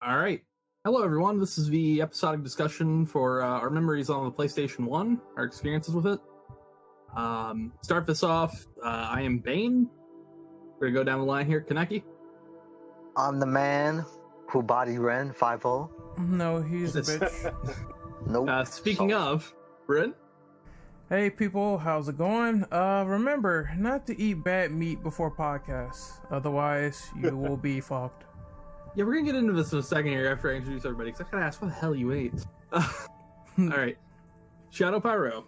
All right. Hello, everyone. This is the episodic discussion for our memories on the PlayStation 1, our experiences with it. Start this off, I am Bane. We're going to go down the line here. Kaneki? I'm the man who body ran 5-0. No, he's a bitch. Nope. Speaking of, Bryn? Hey people, how's it going? Remember not to eat bad meat before podcasts, otherwise you will be fucked. Yeah, we're going to get into this in a second here after I introduce everybody, because I got to ask what the hell you ate. All right. Shadow Pyro.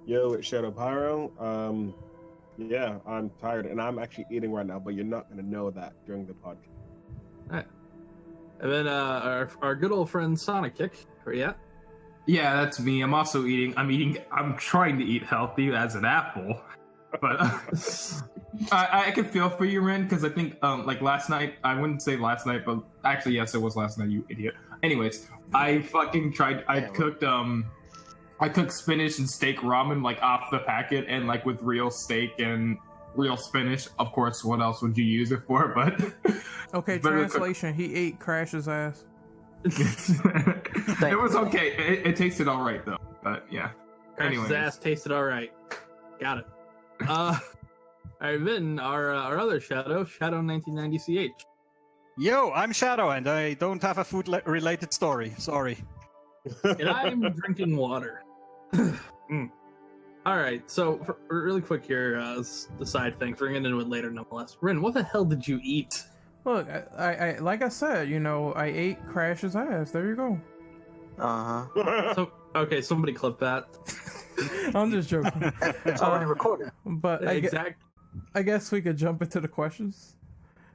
Yo, it's Shadow Pyro. Yeah, I'm tired, and I'm actually eating right now, but you're not going to know that during the podcast. All right. And then our good old friend Sonic Kick. Where you at? Yeah, that's me. I'm also eating. I'm trying to eat healthy as an apple, but I can feel for you, Ren, because I think like last night. I wouldn't say last night, but actually, yes, it was last night. You idiot. Anyways, I fucking tried. I cooked spinach and steak ramen like off the packet and like with real steak and real spinach. Of course, what else would you use it for? But okay, translation: he ate Crash's ass. It was okay. It tasted all right though. But yeah. Crash's ass tasted all right. Got it. All right, then our other Shadow 1990 CH. Yo, I'm Shadow, and I don't have a food-related story. Sorry. And I'm drinking water. All right, so really quick here, the side things. We're getting into it later, nonetheless. Rin, what the hell did you eat? Look, I like I said, I ate Crash's ass. There you go. Uh-huh. Okay, somebody clip that. I'm just joking. It's already recorded. But I guess we could jump into the questions.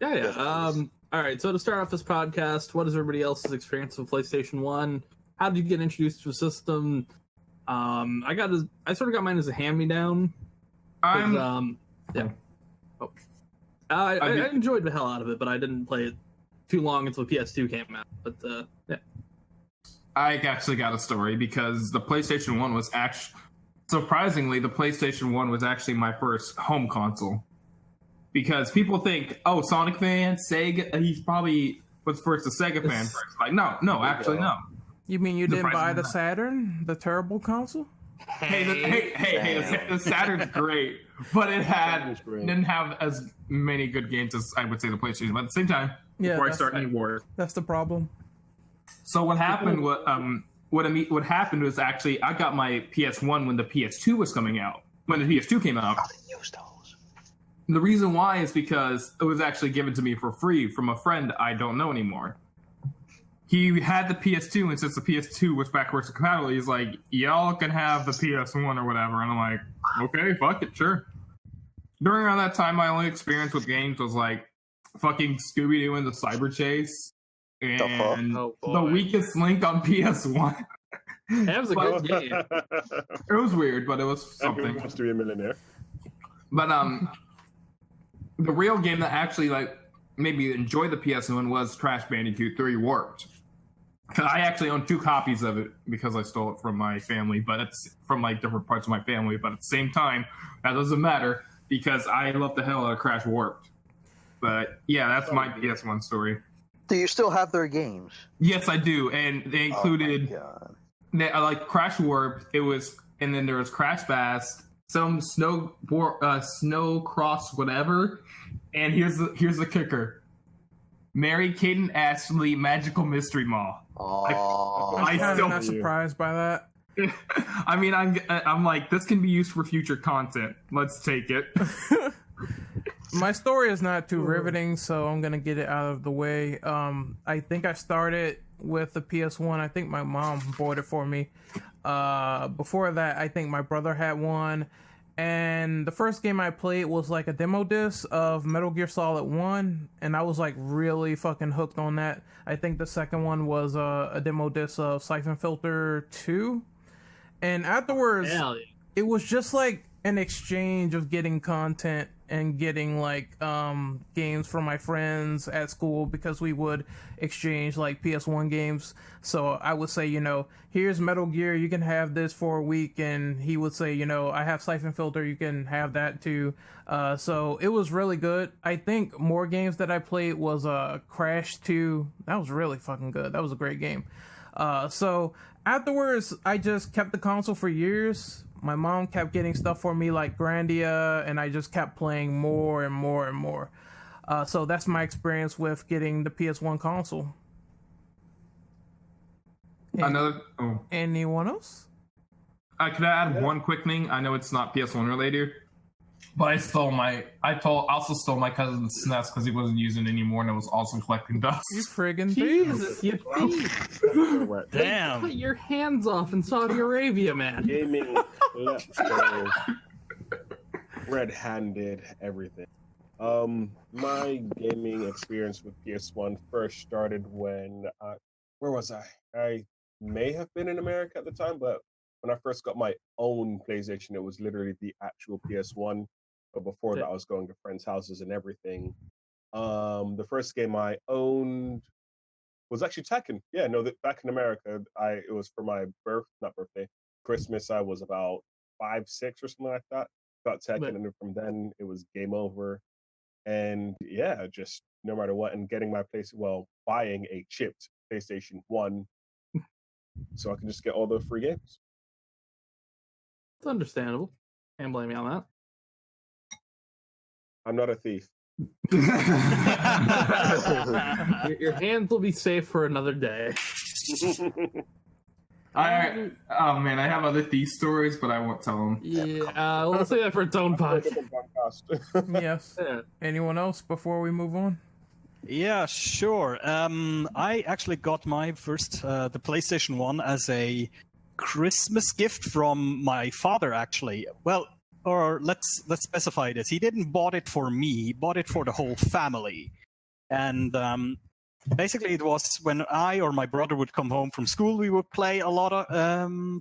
Yeah. All right, so to start off this podcast, what is everybody else's experience with PlayStation 1? How did you get introduced to the system? I sort of got mine as a hand-me-down. I enjoyed the hell out of it, but I didn't play it too long until PS2 came out. But yeah. I actually got a story because the PlayStation 1 was surprisingly, the PlayStation 1 was actually my first home console. Because people think, oh, Sonic fan, Sega, he probably was first a Sega fan first. Like, no, actually, no. You mean you didn't buy the Saturn, the terrible console? Hey, the Saturn's great, but it didn't have as many good games as I would say the PlayStation. But at the same time, before I start any war, that's the problem. So what happened? What happened was actually I got my PS1 when the PS2 was coming out. When the PS2 came out, the reason why is because it was actually given to me for free from a friend I don't know anymore. He had the PS2, and since the PS2 was backwards compatible, he's like, y'all can have the PS1 or whatever. And I'm like, okay, fuck it, sure. During around that time, my only experience with games was like fucking Scooby-Doo and the Cyber Chase and the Weakest Link on PS1. That was a good game. It was weird, but it was something. Wants to be a millionaire. But the real game that actually like made me enjoy the PS1 was Crash Bandicoot 3 Warped. I actually own 2 copies of it because I stole it from my family, but it's from like different parts of my family. But at the same time, that doesn't matter because I love the hell out of Crash Warped. But yeah, that's my PS1 story. Do you still have their games? Yes, I do, and they included like Crash Warped. It was, and then there was Crash Bass, some snow cross, whatever. And here's the kicker: Mary Kate and Ashley Magical Mystery Mall. Oh, I'm still not surprised by that. I mean, I'm like, this can be used for future content. Let's take it. My story is not too riveting, so I'm gonna get it out of the way. I think I started with the PS1. I think my mom bought it for me. Before that, I think my brother had one. And the first game I played was like a demo disc of Metal Gear Solid 1, and I was like really fucking hooked on that. I think the second one was a demo disc of Siphon Filter 2. And afterwards, it was just like an exchange of getting content and getting like games from my friends at school, because we would exchange like PS1 games. So I would say, here's Metal Gear, you can have this for a week, and he would say, I have Siphon Filter, you can have that too. So it was really good. I think more games that I played was Crash 2. That was really fucking good. That was a great game. So afterwards, I just kept the console for years. My mom kept getting stuff for me like Grandia, and I just kept playing more and more and more. So that's my experience with getting the PS1 console. Anyone else? Can I add one quick thing? I know it's not PS1 related, but I also stole my cousin's SNES because he wasn't using it anymore, and it was also collecting dust. You friggin' thief. Jesus, you thief. Damn. Cut your hands off in Saudi Arabia, man. Gaming, let's go. Red-handed, everything. My gaming experience with PS1 first started when, where was I? I may have been in America at the time, but when I first got my own PlayStation, it was literally the actual PS1. But before that, I was going to friends' houses and everything. The first game I owned was actually Tekken. Yeah, no, back in America, it was for my Christmas. I was about 5, 6 or something like that. Got Tekken, and from then it was game over. And yeah, just no matter what, and getting my buying a chipped PlayStation 1 so I can just get all the free games. It's understandable. Can't blame me on that. I'm not a thief. Your hands will be safe for another day. I have other thief stories, but I won't tell them. Yeah, we'll say that for its own podcast. Yes. Yeah. Anyone else before we move on? Yeah, sure. I actually got my first the PlayStation 1 as a Christmas gift from my father, actually. Well, or let's specify this. He didn't bought it for me. He bought it for the whole family. And basically it was when I or my brother would come home from school, we would play a lot of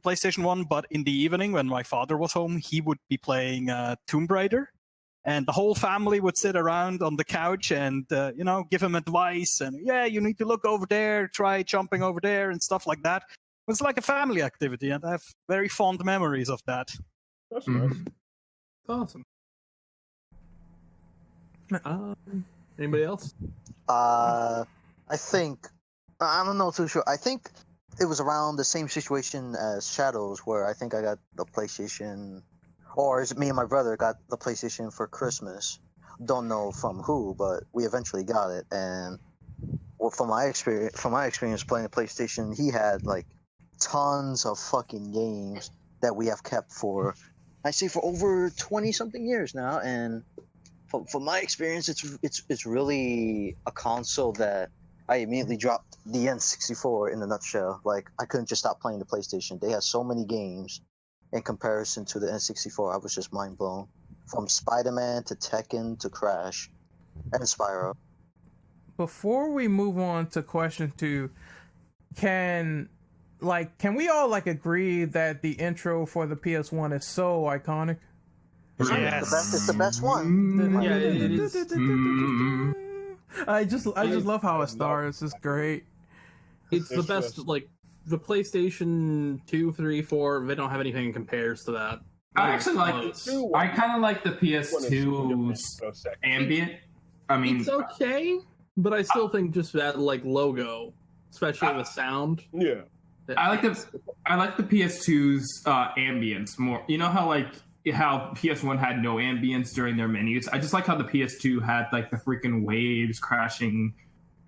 PlayStation 1, but in the evening when my father was home, he would be playing Tomb Raider. And the whole family would sit around on the couch and, give him advice. And, yeah, you need to look over there, try jumping over there and stuff like that. It was like a family activity, and I have very fond memories of that. That's nice. Awesome. Anybody else? I think I'm not too sure. I think it was around the same situation as Shadows, where I think I got the PlayStation, or is it me and my brother got the PlayStation for Christmas? Don't know from who, but we eventually got it. And from my experience playing the PlayStation, he had like tons of fucking games that we have kept for over 20 something years now. And from my experience, it's really a console that I immediately dropped the N64 in a nutshell. Like, I couldn't just stop playing the PlayStation. They had so many games in comparison to the N64. I was just mind blown. From Spider-Man to Tekken to Crash and Spyro. Before we move on to question 2, can we all agree that the intro for the PS1 is so iconic? Yes. It's the best one. Yeah, it is. I just love how it starts. It's great. It's the best. Like the PlayStation 2, 3, 4. They don't have anything that compares to that. I kind of like the PS2's ambient. I mean, it's okay, but I still think just that logo, especially the sound. Yeah. I like the PS2's ambience more. You know how how PS1 had no ambience during their menus. I just like how the PS2 had the freaking waves crashing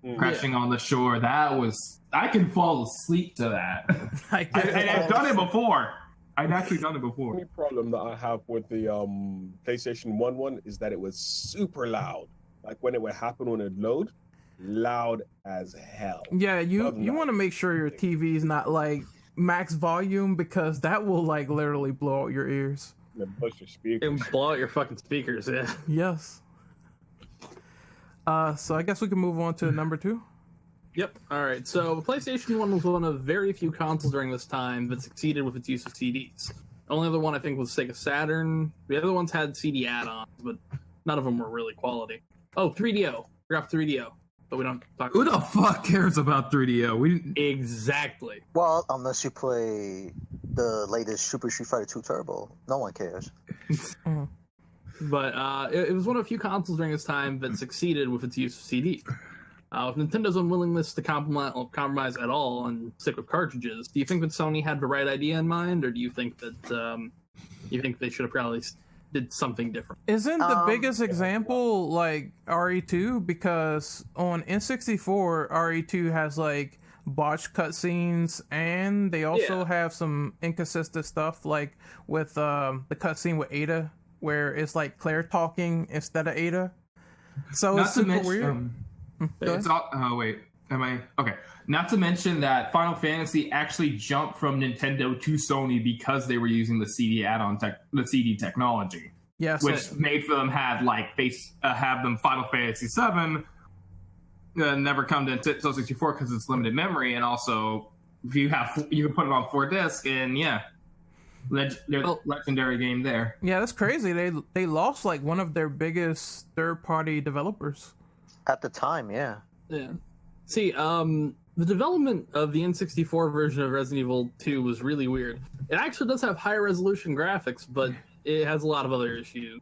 on the shore. I can fall asleep to that. I've done it before. I've actually done it before. The only problem that I have with the PlayStation 1 is that it was super loud. Like when it would happen when it load, loud as hell. Yeah, you want to make sure your TV is not max volume, because that will literally blow out your ears. And push your speakers. And blow out your fucking speakers, yeah. Yes. So I guess we can move on to number 2. Yep. All right. So the PlayStation 1 was one of very few consoles during this time that succeeded with its use of CDs. only other one I think was Sega Saturn. The other ones had CD add-ons, but none of them were really quality. Oh, 3DO. Forgot 3DO, but we don't talk. Who the fuck cares about 3DO? We didn't. Exactly. Well, unless you play the latest Super Street Fighter 2 Turbo, no one cares. But it was one of a few consoles during its time that succeeded with its use of CD. With Nintendo's unwillingness to compromise at all and stick with cartridges, do you think that Sony had the right idea in mind, or do you think that they should have probably did something different? Isn't the biggest example like RE2? Because on N64, RE2 has like botched cutscenes, and they also have some inconsistent stuff, like with the cutscene with Ada, where it's like Claire talking instead of Ada. So Not it's to super mention, weird. it's all, oh wait, am I okay? Not to mention that Final Fantasy actually jumped from Nintendo to Sony because they were using the CD add-on the CD technology, Yes, which made for them have them Final Fantasy VII never come to Nintendo 64 because it's limited memory, and also if you can put it on 4 discs, and legendary game there. yeah, that's crazy. They lost like one of their biggest third-party developers. At the time, yeah. Yeah. See, the development of the N64 version of Resident Evil 2 was really weird. It actually does have higher resolution graphics, but it has a lot of other issues.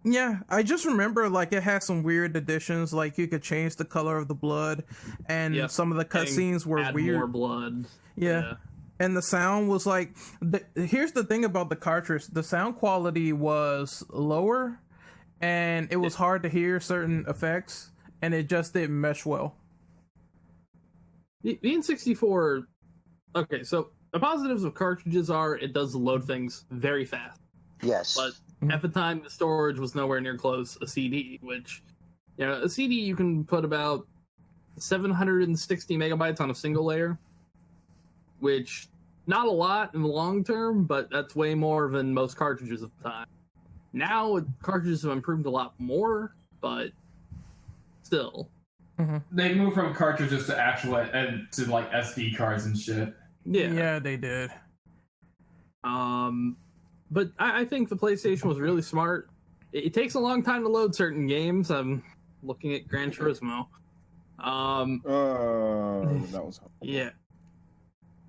Yeah, I just remember like it had some weird additions, like you could change the color of the blood, and some of the cutscenes were Add weird. more blood. Yeah. And the sound was like, here's the thing about the cartridge: the sound quality was lower, and it was hard to hear certain effects, and it just didn't mesh well. The N64. Okay, so the positives of cartridges are it does load things very fast. Yes. But at the time, the storage was nowhere near close a CD, which, a CD you can put about 760 megabytes on a single layer, which not a lot in the long term, but that's way more than most cartridges of the time. Now, cartridges have improved a lot more, but still. They moved from cartridges to actual to like SD cards and shit. Yeah, they did. But I think the PlayStation was really smart. It takes a long time to load certain games. I'm looking at Gran Turismo. That was hard. Yeah.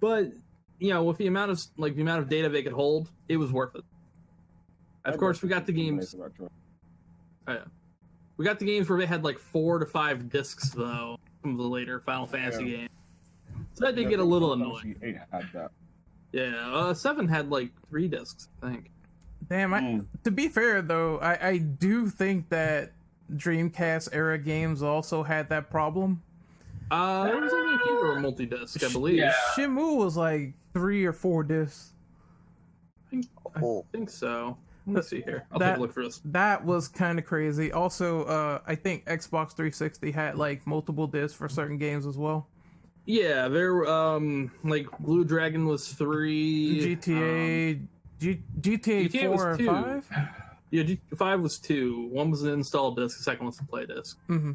But with the amount of data they could hold, it was worth it. Of course, we got the games. We got the games where they had like 4 to 5 discs though. Some of the later Final Fantasy games. So that did get a little annoying. 8 had that. Yeah, 7 had like 3 discs, I think. Damn, to be fair though, I do think that Dreamcast era games also had that problem. There was only a few that were multi-disc, I believe. Yeah. Shenmue was like 3 or 4 discs. I think so. Let me see here. I'll take a look for this. That was kind of crazy. Also, I think Xbox 360 had like multiple discs for certain games as well. Yeah, there like Blue Dragon was 3. GTA 4 was or 2. 5? Yeah, 5 was 2. One was an install disc, the second was a play disc. Mm-hmm.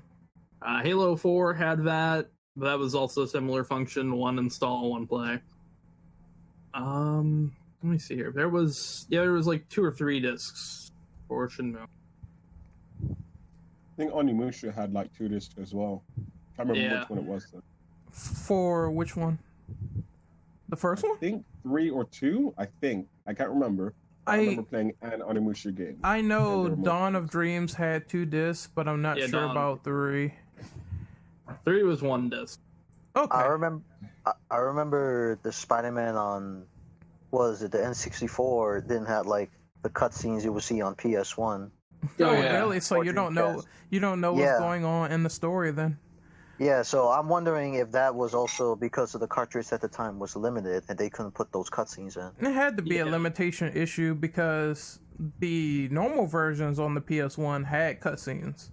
Halo 4 had that. But that was also a similar function: 1 install, 1 play. Let me see here. There was like 2 or 3 discs for Shenmue. I think Onimusha had like 2 discs as well. I can't remember which one it was though. For which one? The first one? I think 3 or 2. I think I can't remember. I remember playing an Onimusha game. I know Dawn of Dreams had 2 discs, but I'm not sure about 3. 3 was 1 disc. Okay. I remember the Spider-Man on, the N64 didn't have like the cutscenes you would see on PS1. Really? So you don't know what's going on in the story then? Yeah, so I'm wondering if that was also because of the cartridge at the time was limited and they couldn't put those cutscenes in. It had to be a limitation issue because the normal versions on the PS1 had cutscenes.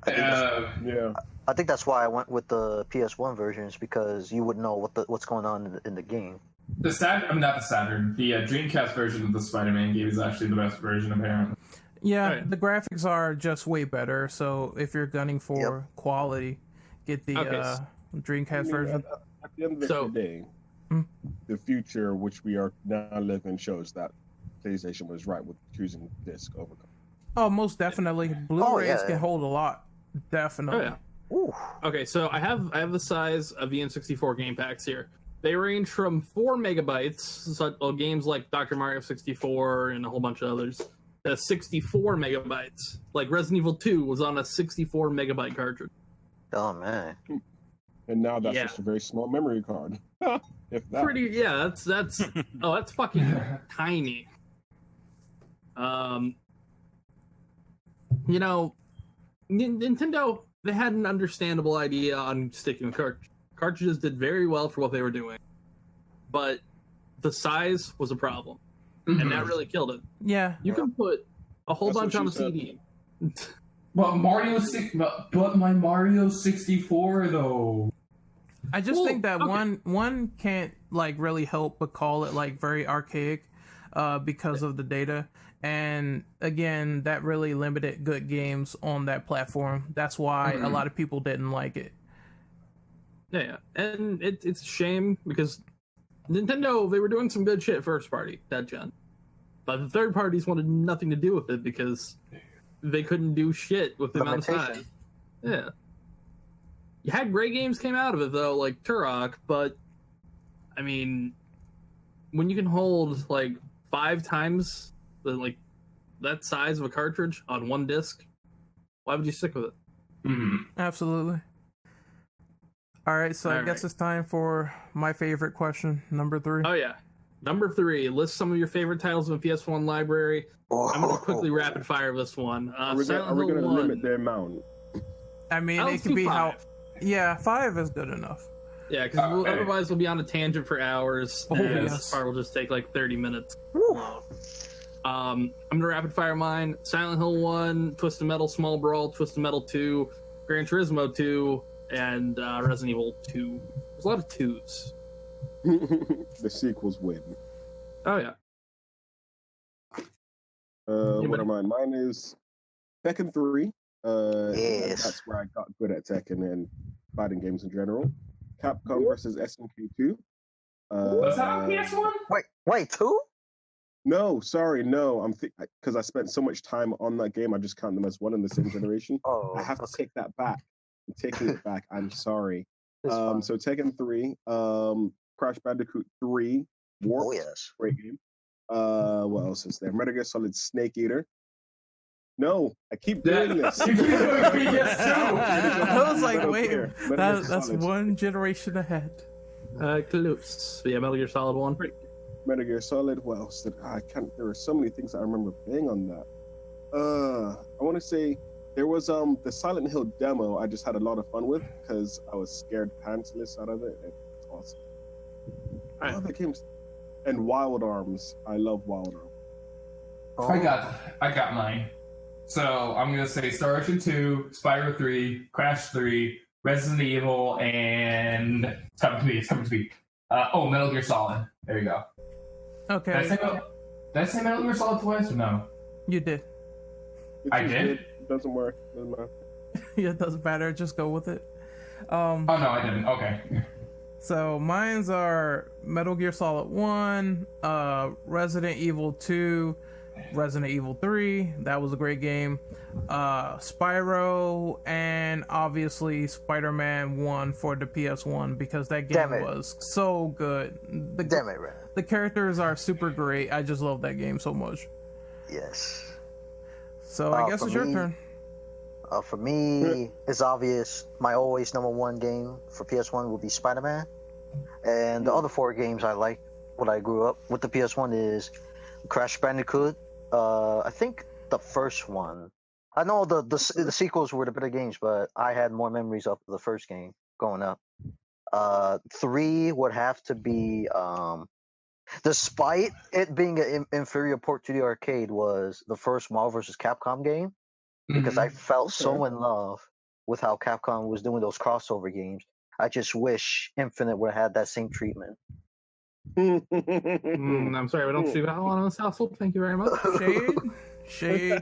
I think that's why I went with the PS1 versions, because you would know what's going on in the game. The Dreamcast version of the Spider-Man game is actually the best version, apparently. Yeah, the graphics are just way better. So if you're gunning for quality, get the Dreamcast version. At the end of the day, the future which we are now living shows that PlayStation was right with choosing disc over. Oh, most definitely. Blu-rays yeah. can hold a lot. Definitely. Oh yeah. Ooh. Okay, so I have the size of the N64 game packs here. They range from 4 megabytes, so games like Dr. Mario 64 and a whole bunch of others, to 64 megabytes. Like Resident Evil 2 was on a 64 megabyte cartridge. Oh man. And now that's Yeah. just a very small memory card. If that. That's oh, that's fucking tiny. You know, Nintendo, they had an understandable idea on sticking with cartridges. Cartridges did very well for what they were doing, but the size was a problem, and that really killed it. Yeah. You can put a whole That's bunch what on a she said. CD. But my Mario 64 though. I just Well, think that okay. one can't like really help but call it like very archaic because of the data. And again, that really limited good games on that platform. That's why a lot of people didn't like it. Yeah, and it's a shame because Nintendo, they were doing some good shit first party that gen, but the third parties wanted nothing to do with it because they couldn't do shit with the amount of size. Limitation. Yeah, you had great games came out of it though, like Turok, but I mean, when you can hold like 5 times the that size of a cartridge on one disc, why would you stick with it? Absolutely. All right, so I All guess right. it's time for my favorite question, number 3. Oh yeah, number 3. List some of your favorite titles in the PS1 library. I'm gonna quickly rapid fire this one. Are we Silent going to Hill 1. limit the amount? I mean, Let's it could do be 5. Yeah, 5 is good enough. Yeah, because Okay. otherwise we'll be on a tangent for hours. Oh, and yes. This part will just take like 30 minutes. Woo. I'm gonna rapid fire mine. Silent Hill 1, Twisted Metal Small Brawl, Twisted Metal 2, Gran Turismo 2, and Resident Evil 2. There's a lot of 2s. The sequels win. Oh yeah. What but- are mine? Mine is Tekken 3. Yes. That's where I got good at Tekken and fighting games in general. Capcom versus SNK 2. Was that on PS1? Wait, 2? No, sorry, no. I'm because I spent so much time on that game, I just count them as one in the same generation. Oh, I have to take that back. I'm taking it back. I'm sorry. It's fine. So Tekken 3, Crash Bandicoot 3, Warped, Oh yes. great game. What else is there? Metal Gear Solid Snake Eater. No, I keep doing this. You keep doing PS2. I was like, Metal wait, Gear, Metal Gear that's Solid. one generation ahead. Close. Yeah, Metal Gear Solid 1. Metal Gear Solid. What else? I can't. There were so many things I remember playing on that. I want to say there was the Silent Hill demo. I just had a lot of fun with because I was scared pantsless out of it. It's awesome. Alright. Other games and Wild Arms. I love Wild Arms. Oh. I got mine. So I'm gonna say Star Ocean 2, Spyro 3, Crash 3, Resident Evil, and it's coming to me. Metal Gear Solid. There you go. Okay, Did I say Metal Gear Solid twice or no? you did. It's I just did? good. It doesn't work. Doesn't matter. Yeah, it doesn't matter. Just go with it. Oh no, I didn't. Okay. So mine's are Metal Gear Solid 1, Resident Evil 2, Resident Evil 3. That was a great game. Spyro, and obviously Spider-Man 1 for the PS1 because that game Damn it. was so good. Damn it, Ren. The characters are super great. I just love that game so much. Yes. So I guess for it's your me- turn. For me, it's obvious. My always number one game for PS1 will be Spider-Man, and the other 4 games I like. What I grew up with the PS1 is Crash Bandicoot. I think the first one. I know the sequels were the better games, but I had more memories of the first game growing up. 3 would have to be, despite it being an inferior port to the arcade, was the first Marvel vs. Capcom game. Because I felt so in love with how Capcom was doing those crossover games. I just wish Infinite would have had that same treatment. I'm sorry, we don't see Valhalla in this household. Thank you very much. Shade.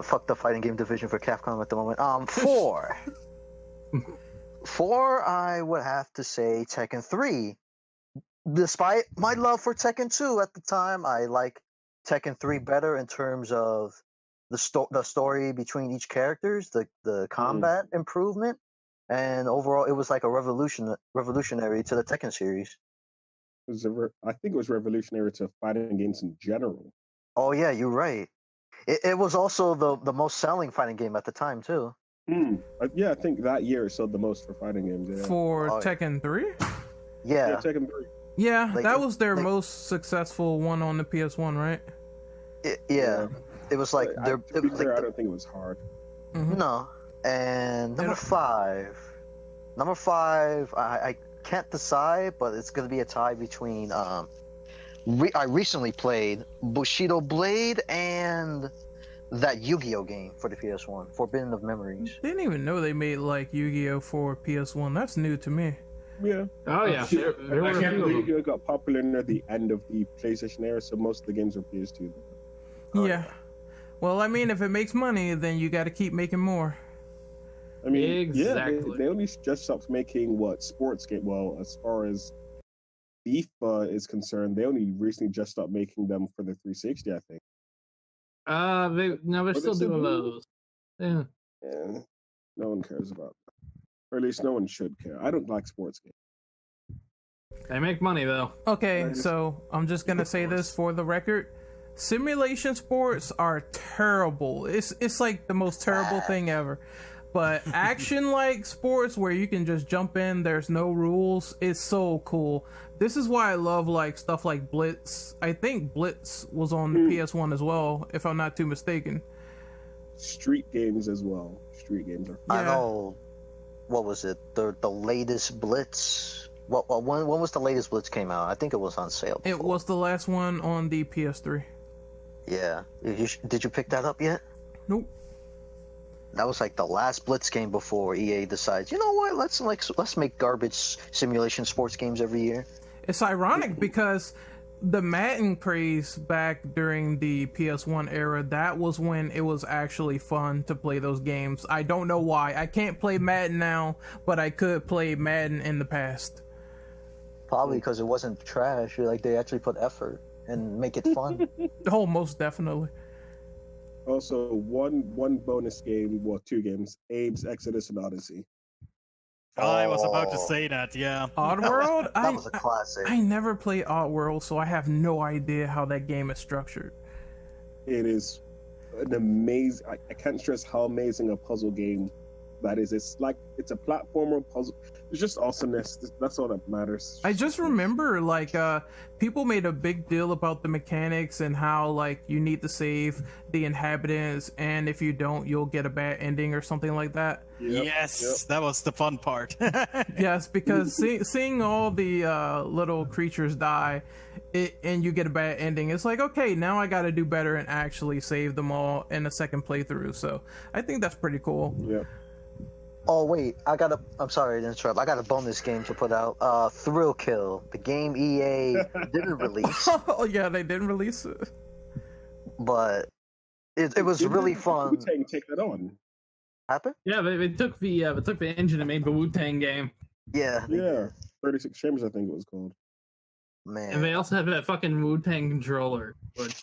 Fuck the fighting game division for Capcom at the moment. 4. 4, I would have to say Tekken 3. despite my love for Tekken 2 at the time, I like Tekken 3 better in terms of the story between each characters, the combat improvement, and overall it was like a revolutionary to the Tekken series. I think it was revolutionary to fighting games in general. Oh yeah, you're right. It was also the most selling fighting game at the time too. Yeah, I think that year it sold the most for fighting games. Yeah. For Tekken 3? Yeah. Tekken 3. Yeah, Like, that was their most successful one on the PS1, right? Yeah. It was like I don't think it was hard. Mhm. No. And number five, I can't decide, but it's gonna be a tie between I recently played Bushido Blade and that Yu-Gi-Oh game for the PS1, Forbidden of Memories. Didn't even know they made like Yu-Gi-Oh for PS1. That's new to me. Yeah. Oh yeah, there were I a can't few of them. Yu-Gi-Oh got popular near the end of the PlayStation era, so most of the games were PS2. Yeah. Well, I mean, if it makes money, then you got to keep making more. I mean, Exactly. they only just stopped making sports game. Well, as far as FIFA is concerned, they only recently just stopped making them for the 360. I think. They're still doing those. Yeah. Yeah, no one cares about that. Or at least no one should care. I don't like sports games. They make money though. Okay, so I'm just gonna say this for the record: simulation sports are terrible. It's like the most terrible thing ever. But action-like sports where you can just jump in, there's no rules, is so cool. This is why I love like stuff like Blitz. I think Blitz was on the PS1 as well, if I'm not too mistaken. Street games as well. Street games are. I know. What was it? The latest Blitz. When was the latest Blitz came out? I think it was on sale. It was the last one on the PS3. Yeah. Did you pick that up yet? Nope. That was like the last Blitz game before EA decides, you know what? Let's make garbage simulation sports games every year. It's ironic because the Madden craze back during the PS1 era, that was when it was actually fun to play those games. I don't know why. I can't play Madden now, but I could play Madden in the past. Probably because it wasn't trash. Like they actually put effort and make it fun. Oh, most definitely. Also, one bonus game, well, two games: Abe's Exodus and Odyssey. I was about to say that, yeah. Oddworld? That was a classic. I never played Oddworld, so I have no idea how that game is structured. It is an amazing. I can't stress how amazing a puzzle game that is. It's a platformer puzzle. It's just awesomeness. That's all that matters. I just remember like people made a big deal about the mechanics and how like you need to save the inhabitants, and if you don't, you'll get a bad ending or something like that. Yes, that was the fun part. Yes, because seeing all the little creatures die, and you get a bad ending, it's like, okay, now I got to do better and actually save them all in a second playthrough. So I think that's pretty cool. Yep. Oh wait, I'm sorry to interrupt. I got a bonus game to put out. Thrill Kill, the game EA didn't release, Oh yeah, they didn't release it. but it was really fun. Wu-Tang take that on. Happen? Yeah, they took the engine and made the Wu-Tang game, Yeah. Yeah, 36 Chambers, I think it was called. Man. and they also have that fucking Wu-Tang controller. Which...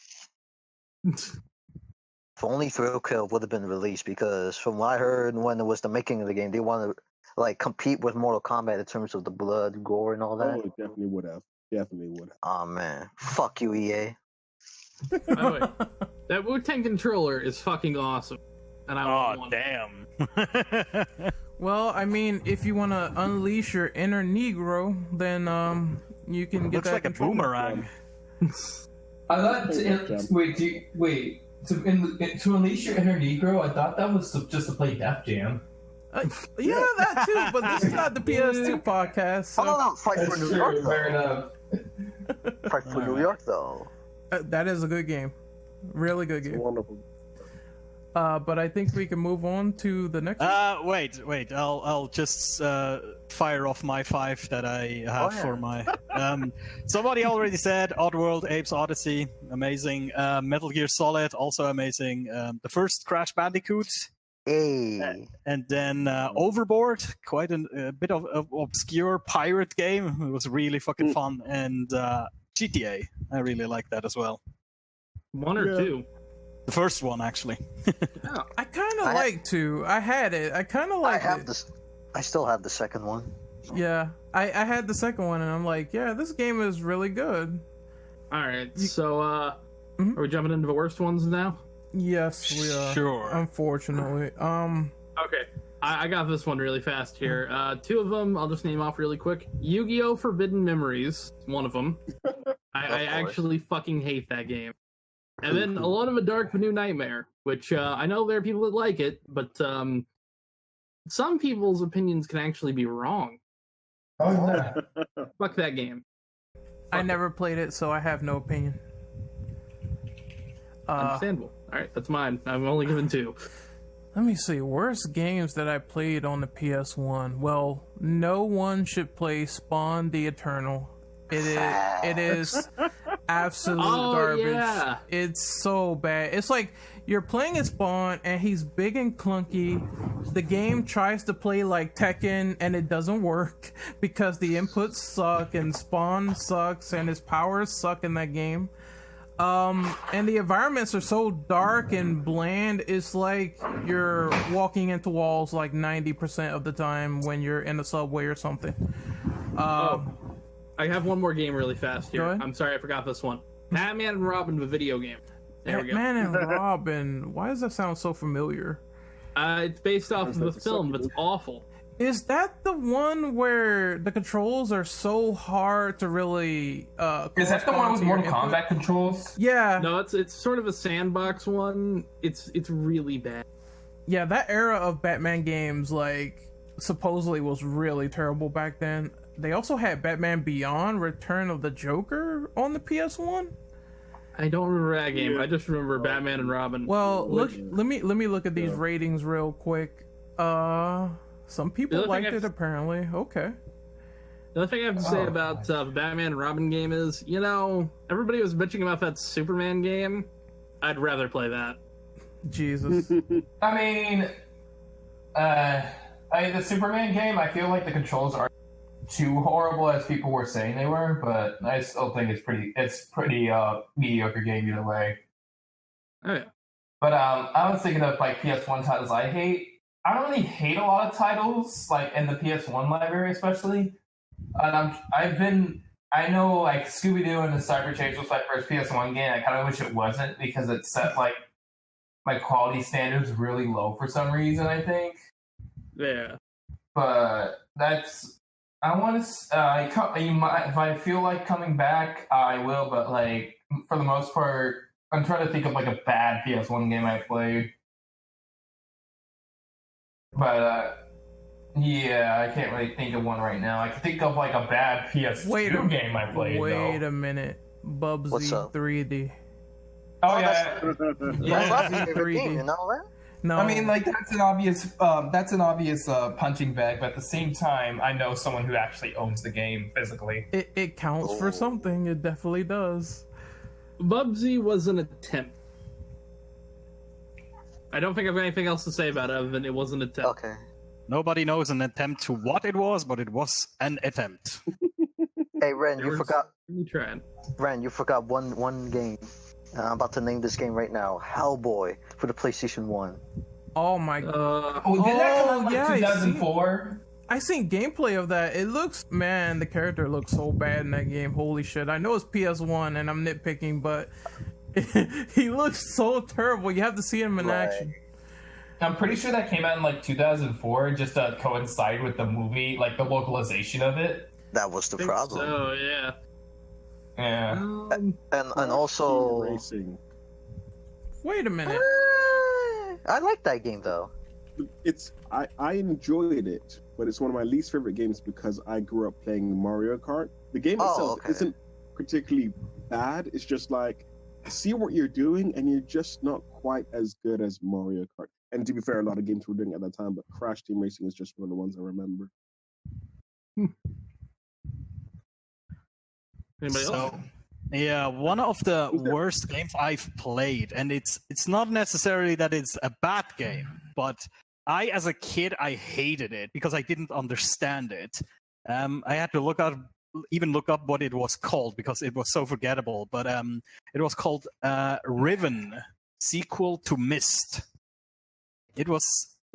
If only Thrill Kill would have been released, because from what I heard when it was the making of the game, they want to like compete with Mortal Kombat in terms of the blood, gore, and all that. Oh, it definitely would have. Definitely would have. Oh man, fuck you, EA. By the way, that Wu-Tang controller is fucking awesome, and I want Oh, one. damn. Well, I mean, if you want to unleash your inner Negro, then you can get Looks that like a controller. boomerang. I thought to unleash your inner Negro, I thought that was just to play Def Jam. Yeah, that too. But this is not the PS2 podcast. So, Oh no, Fight for New York Fair though. enough. Fight for New York though. that is a good game, really good It's game. wonderful. But I think we can move on to the next one. Wait. I'll just fire off my 5 that I have yeah. for my. Somebody already said Oddworld, Abe's Odyssey, amazing. Metal Gear Solid, also amazing. The first Crash Bandicoot, Hey. And then Overboard, quite a bit of obscure pirate game. It was really fucking fun. And GTA, I really like that as well. One or two? The first one, actually. I kind of like to. I had it. I kind of like it. This. I still have the second one. Yeah, I had the second one, and I'm like, yeah, this game is really good. All right, so are we jumping into the worst ones now? Yes, we are. Sure. Unfortunately, Okay, I got this one really fast here. Two of them I'll just name off really quick. Yu-Gi-Oh! Forbidden Memories, one of them. I actually fucking hate that game. And then Alone in the Dark, The New Nightmare, which I know there are people that like it, but some people's opinions can actually be wrong. Oh yeah. Fuck that game. I never played it, so I have no opinion. Understandable. All right, that's mine. I'm only given two. Let me see. Worst games that I played on the PS1. Well, no one should play Spawn the Eternal. It is absolute garbage. Yeah. It's so bad. It's like you're playing as Spawn and he's big and clunky. The game tries to play like Tekken and it doesn't work because the inputs suck and Spawn sucks and his powers suck in that game. And the environments are so dark and bland. It's like you're walking into walls like 90% of the time when you're in the subway or something. I have one more game really fast Go here. ahead. I'm sorry, I forgot this one. Batman and Robin, the video game. There we go. Batman and Robin. Why does that sound so familiar? It's based off of the film, but it's awful. Is that the one where the controls are so hard to really Is that the one with correspond to your Mortal input? Kombat controls? Yeah. No, it's sort of a sandbox one. It's really bad. Yeah, that era of Batman games like supposedly was really terrible back then. They also had Batman Beyond: Return of the Joker on the PS1. I don't remember that game. I just remember Batman and Robin. Well, let me look at these ratings real quick. Some people other thing liked it apparently. Okay. The other thing I have to say about the Batman and Robin game is, everybody was bitching about that Superman game. I'd rather play that. Jesus. I mean, the Superman game, I feel like the controls aren't too horrible as people were saying they were, but I still think it's pretty mediocre game either way. Oh yeah. But I was thinking of like PS1 titles I hate. I don't really hate a lot of titles like in the PS1 library, especially. And I know like Scooby Doo and the Cyber Chase was my first PS1 game. I kind of wish it wasn't because it set like my quality standards really low for some reason. I think. Yeah. But that's. I want to. You might, if I feel like coming back, I will. But like for the most part, I'm trying to think of like a bad PS1 game I played. But yeah, I can't really think of one right now. I can think of like a bad PS2 game I played. Wait a minute, What's Bubsy up? 3D. Oh yeah, That's my favorite 3D. game, you know that? No, I mean, like that's an obvious punching bag, but at the same time, I know someone who actually owns the game physically. it counts for something. It definitely does. Bubsy was an attempt. I don't think I have anything else to say about it other than it was an attempt. Okay. Nobody knows an attempt to what it was, but it was an attempt. Hey, Ren, you forgot. You tried. Ren, you forgot one game. I'm about to name this game right now. Hellboy for the PlayStation 1. Oh my! Did that come out like yeah, I see. 2004? I seen gameplay of that. It looks, man, the character looks so bad in that game. Holy shit! I know it's PS1 and I'm nitpicking, but he looks so terrible. You have to see him in action. I'm pretty sure that came out in like 2004, just to coincide with the movie, like the localization of it. That was the problem. So yeah. Yeah. And also, Racing. Wait a minute. I like that game though. I enjoyed it, but it's one of my least favorite games because I grew up playing Mario Kart. The game itself isn't particularly bad. It's just like see what you're doing, and you're just not quite as good as Mario Kart. And to be fair, a lot of games were doing it at that time, but Crash Team Racing is just one of the ones I remember. Anybody else? So, yeah, one of the worst games I've played, and it's not necessarily that it's a bad game, but as a kid, I hated it because I didn't understand it. I had to look up what it was called because it was so forgettable. But it was called Riven, sequel to Myst. It was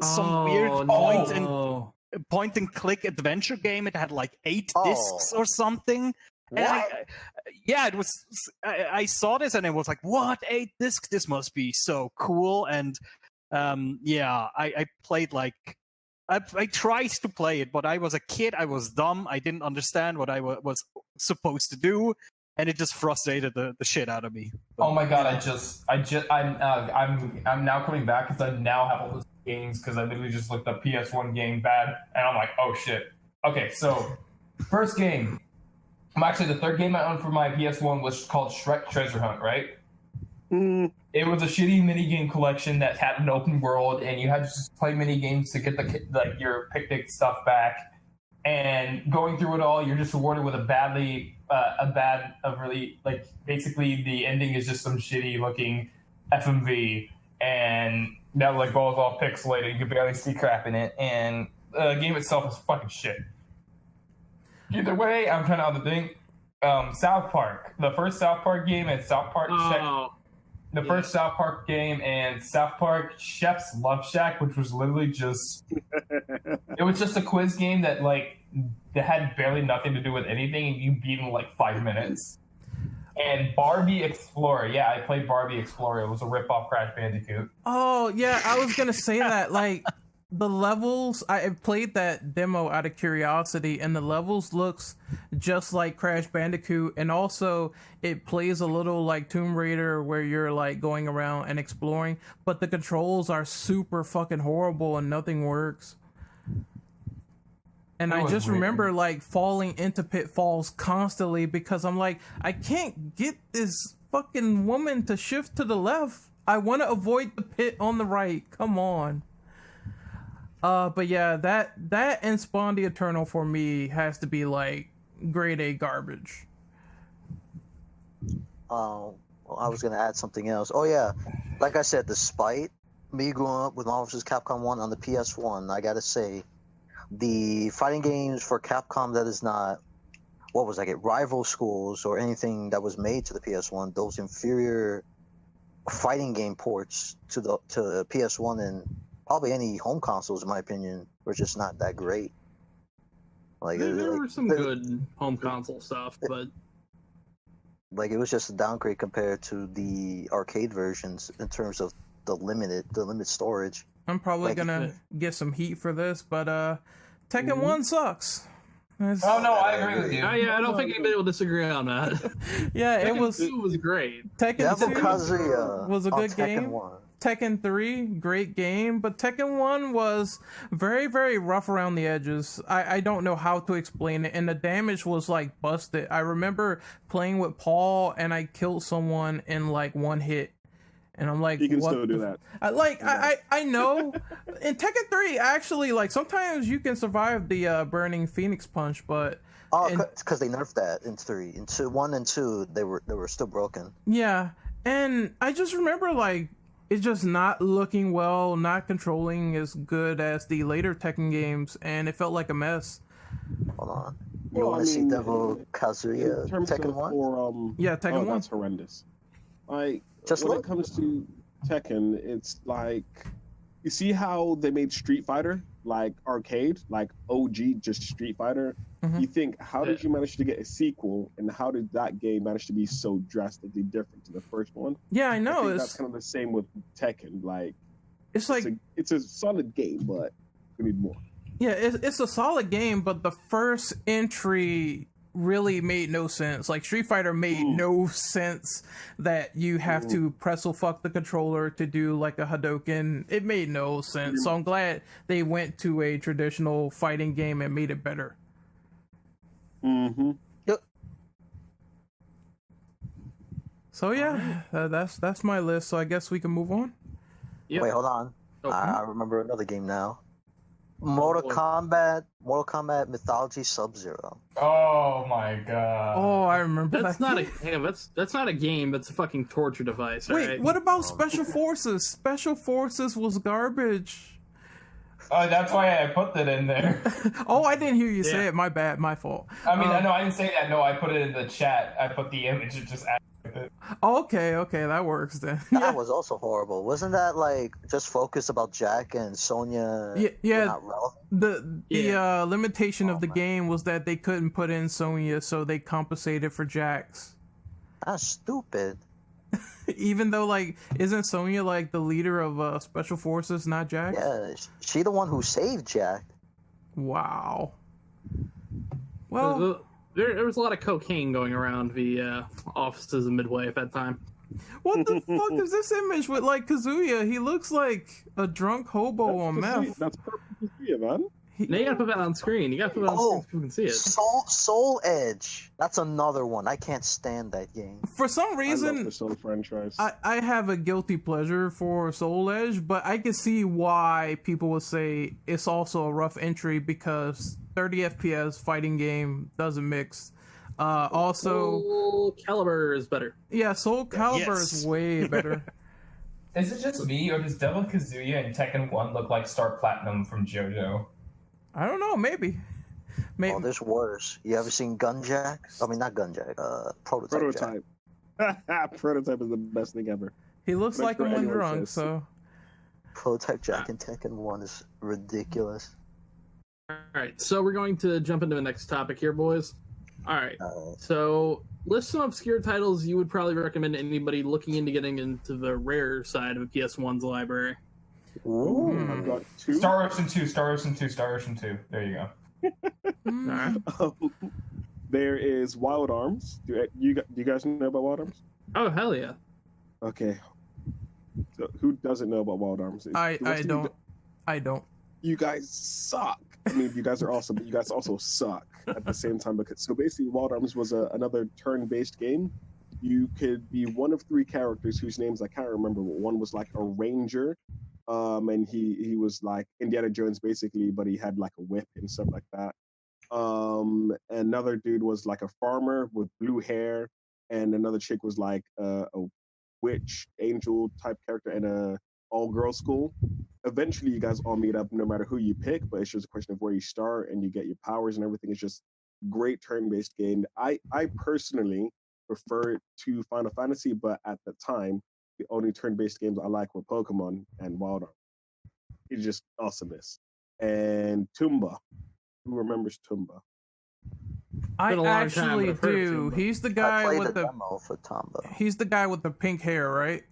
some weird point and click adventure game. It had like 8 discs or something. And it was. I saw this and it was like, what, 8 discs? This must be so cool. And I played like. I tried to play it, but I was a kid. I was dumb. I didn't understand what I was supposed to do, and it just frustrated the shit out of me. Oh my god! I'm now coming back because I now have all those games because I literally just looked up PS1 game bad, and I'm like, oh shit. Okay, so first game. The third game I owned for my PS1 was called Shrek Treasure Hunt, right? It was a shitty minigame collection that had an open world, and you had to just play minigames to get your picnic stuff back. And going through it all, you're just rewarded with basically the ending is just some shitty looking FMV, and that was all pixelated. You could barely see crap in it, and the game itself is fucking shit. Either way, I'm trying to out the thing. South Park, the first South Park game, and South Park. First South Park game and South Park Chef's Love Shack, which was literally just it was just a quiz game that had barely nothing to do with anything, and you beat in 5 minutes. And Barbie Explorer, I played Barbie Explorer. It was a rip-off Crash Bandicoot. Oh yeah, I was gonna say that. The levels, I played that demo out of curiosity, and the levels looks just like Crash Bandicoot, and also it plays a little like Tomb Raider where you're going around and exploring, but the controls are super fucking horrible and nothing works. And I just remember falling into pitfalls constantly because I'm like, I can't get this fucking woman to shift to the left. I want to avoid the pit on the right. Come on. But yeah, that and Spawn the Eternal for me has to be grade A garbage. Well, I was gonna add something else. Oh yeah, like I said, despite me growing up with Marvel vs. Capcom 1 on the PS1, I gotta say, the fighting games for Capcom that is not, Rival Schools or anything that was made to the PS1, those inferior fighting game ports to the PS1 and probably any home consoles, in my opinion, were just not that great. There were some good home console stuff, but it was just a downgrade compared to the arcade versions in terms of the limit storage. I'm probably gonna get some heat for this, but Tekken 1 sucks. Oh no, I agree with you. I don't think anybody will disagree on that. Yeah, Tekken 2 was great. Tekken 2 Kazuya was a good Tekken game. 1. Tekken 3, great game, but Tekken 1 was very, very rough around the edges. I don't know how to explain it, and the damage was busted. I remember playing with Paul, and I killed someone in one hit. And I'm like, you can what still do that. I know. In Tekken 3, actually, sometimes you can survive the burning Phoenix Punch, but because they nerfed that in 3. In 1 and 2, they were still broken. Yeah, and I just remember it's just not looking well, not controlling as good as the later Tekken games, and it felt like a mess. Hold on. You want to see Devil Kazuya Tekken 1? Yeah, Tekken 1. That's horrendous. Just when it comes to Tekken, it's you see how they made Street Fighter arcade, OG, just Street Fighter. Mm-hmm. You think, how did you manage to get a sequel, and how did that game manage to be so drastically different to the first one? Yeah, I know. I think that's kind of the same with Tekken. It's a solid game, but we need more. Yeah, it's a solid game, but the first entry really made no sense. Street Fighter made no sense that you have to pretzel fuck the controller to do a Hadouken. It made no sense. So I'm glad they went to a traditional fighting game and made it better. Mm-hmm. Yep. So yeah, that's my list. So I guess we can move on. Yep. Wait, hold on. Oh, I remember another game now. Mortal boy. Kombat Mythology Sub-Zero. Oh my god. Oh, I remember That's that. not a hang on, that's not a game. That's a fucking torture device. Wait, alright? what about Special Forces? Special Forces was garbage. Oh, that's why I put that in there. Oh, I didn't hear you say Yeah. it. My bad. My fault. I mean, no, I didn't say that. No, I put it in the chat. I put the image. It just added with it. Okay, that works then. That was also horrible. Wasn't that like just focused about Jack and Sonya? Yeah. were not relevant? The limitation of Oh, the man. game was that they couldn't put in Sonya, so they compensated for Jax. That's stupid. Even though, like, isn't Sonya like the leader of Special Forces, not Jax? Yeah, she the one who saved Jack. Wow. Well, There was a lot of cocaine going around the offices of Midway at that time. what the fuck is this image with like Kazuya? He looks like a drunk hobo on meth. That's perfect to see, man. Now you gotta put that on screen. You gotta put it on screen so people can see it. Soul Edge. That's another one. I can't stand that game. For some I love reason, the Soul franchise. I have a guilty pleasure for Soul Edge, but I can see why people would say it's also a rough entry because 30 FPS fighting game doesn't mix. Also, Soul Calibur is better. yeah, Soul Calibur Yes. is way better. Is it just me, or does Devil Kazuya and Tekken 1 look like Star Platinum from JoJo? I don't know, maybe. Oh, there's worse. You ever seen Gunjack? I mean, not Gunjack. Prototype. Jack. Prototype. Prototype is the best thing ever. He looks Make like sure him when anyone drunk, says. so. Prototype Jack and Tekken 1 is ridiculous. Alright, so we're going to jump into the next topic here, boys. Alright, so list some obscure titles you would probably recommend to anybody looking into getting into the rare side of a PS1's library. Ooh. I've got two. Star Ocean 2, Star Ocean 2, Star Ocean 2. There you go. Mm. Alright. There is Wild Arms. Do you guys know about Wild Arms? Oh, hell yeah. Okay. So who doesn't know about Wild Arms? I The rest of you don't. I don't. You guys suck. I mean, you guys are awesome, but you guys also suck at the same time. Because so basically, Wild Arms was another turn-based game. You could be one of three characters whose names I can't remember. But one was like a ranger, and he was like Indiana Jones basically, but he had like a whip and stuff like that. Another dude was like a farmer with blue hair, and another chick was like a witch angel type character in a all-girls school. Eventually, you guys all meet up no matter who you pick, but it's just a question of where you start and you get your powers and everything. It's just great turn-based game. I personally prefer to Final Fantasy, but at the time, the only turn-based games I like were Pokemon and Wild Arms. It's just awesomeness. And Tumba. Who remembers Tumba? I Been a long time, actually but I've heard of do. Tumba. He's the I guy played with the the. demo for Tomba. He's the guy with the pink hair, right?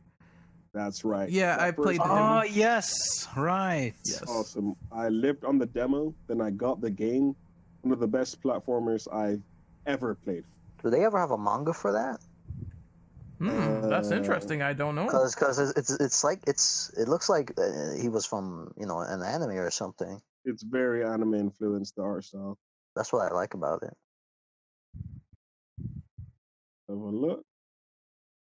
That's right. Yeah, That I played first the game demo. Oh, yes, right. Yes. Awesome. I lived on the demo, then I got the game. One of the best platformers I've ever played. Do they ever have a manga for that? That's interesting. I don't know. Because it looks like he was from an anime or something. It's very anime influenced, the art style. That's what I like about it. Have a look.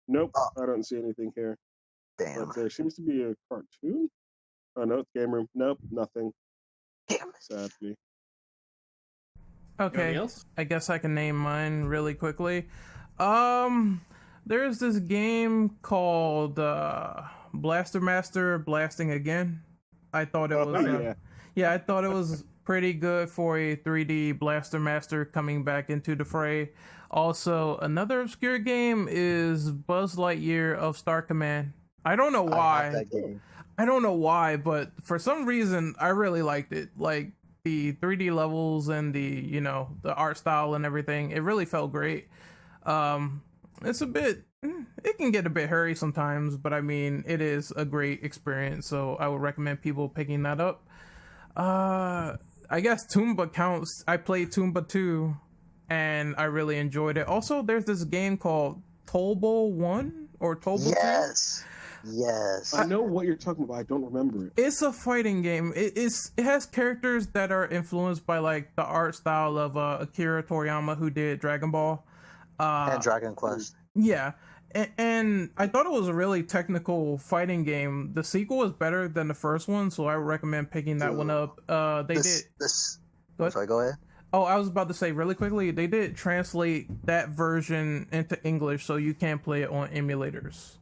Nope, Oh. I don't see anything here. Damn. But there seems to be a cartoon. Oh no, it's Game Room. Nope, nothing. Damn it. Sadly. Anybody Okay, else? I guess I can name mine really quickly. There's this game called Blaster Master Blasting Again. I thought it was yeah. I thought it was pretty good for a 3D Blaster Master coming back into the fray. Also, another obscure game is Buzz Lightyear of Star Command. I don't know I why. have that game. I don't know why, but for some reason I really liked it. Like the 3D levels and the the art style and everything. It really felt great. It's a bit it can get a bit hairy sometimes, but I mean it is a great experience, so I would recommend people picking that up. I guess Tumba counts. I played Tumba 2 and I really enjoyed it. Also, there's this game called Tolbo 1 or Tolbo 2. Yes. I know what you're talking about. I don't remember it. It's a fighting game. It has characters that are influenced by like the art style of Akira Toriyama, who did Dragon Ball. And Dragon Quest. Yeah, And I thought it was a really technical fighting game. The sequel is better than the first one, so I would recommend picking that one up. They did. Go ahead. Sorry, go ahead. Oh, I was about to say really quickly, they did translate that version into English, so you can play it on emulators.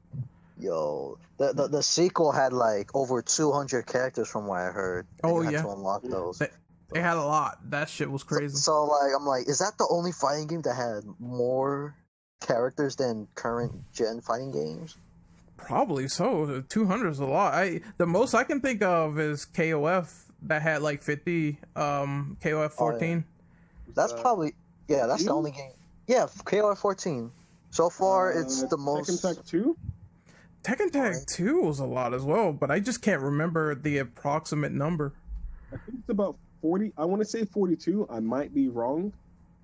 Yo, the sequel had like over 200 characters from what I heard. And Oh, you had yeah. to unlock those. They had a lot. That shit was crazy. So like, I'm like, is that the only fighting game that had more characters than current gen fighting games? Probably so. 200 is a lot. The most I can think of is KOF that had like 50. KOF 14. That's probably that's the only game. Yeah, KOF 14. So far, it's the most. Tekken Tag 2? Tekken Tag 2 was a lot as well, but I just can't remember the approximate number. I think it's about 40. I want to say 42. I might be wrong.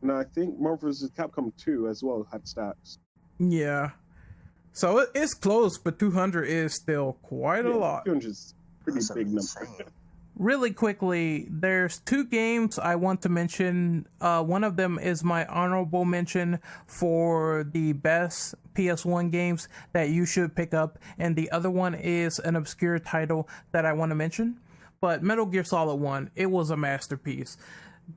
And I think Marvel vs. Capcom 2 as well had stats. Yeah. So it's close, but 200 is still quite a lot. 200 is a pretty That's big number. insane. Really quickly, there's two games I want to mention. One of them is my honorable mention for the best PS1 games that you should pick up, and the other one is an obscure title that I want to mention. But Metal Gear Solid 1, it was a masterpiece.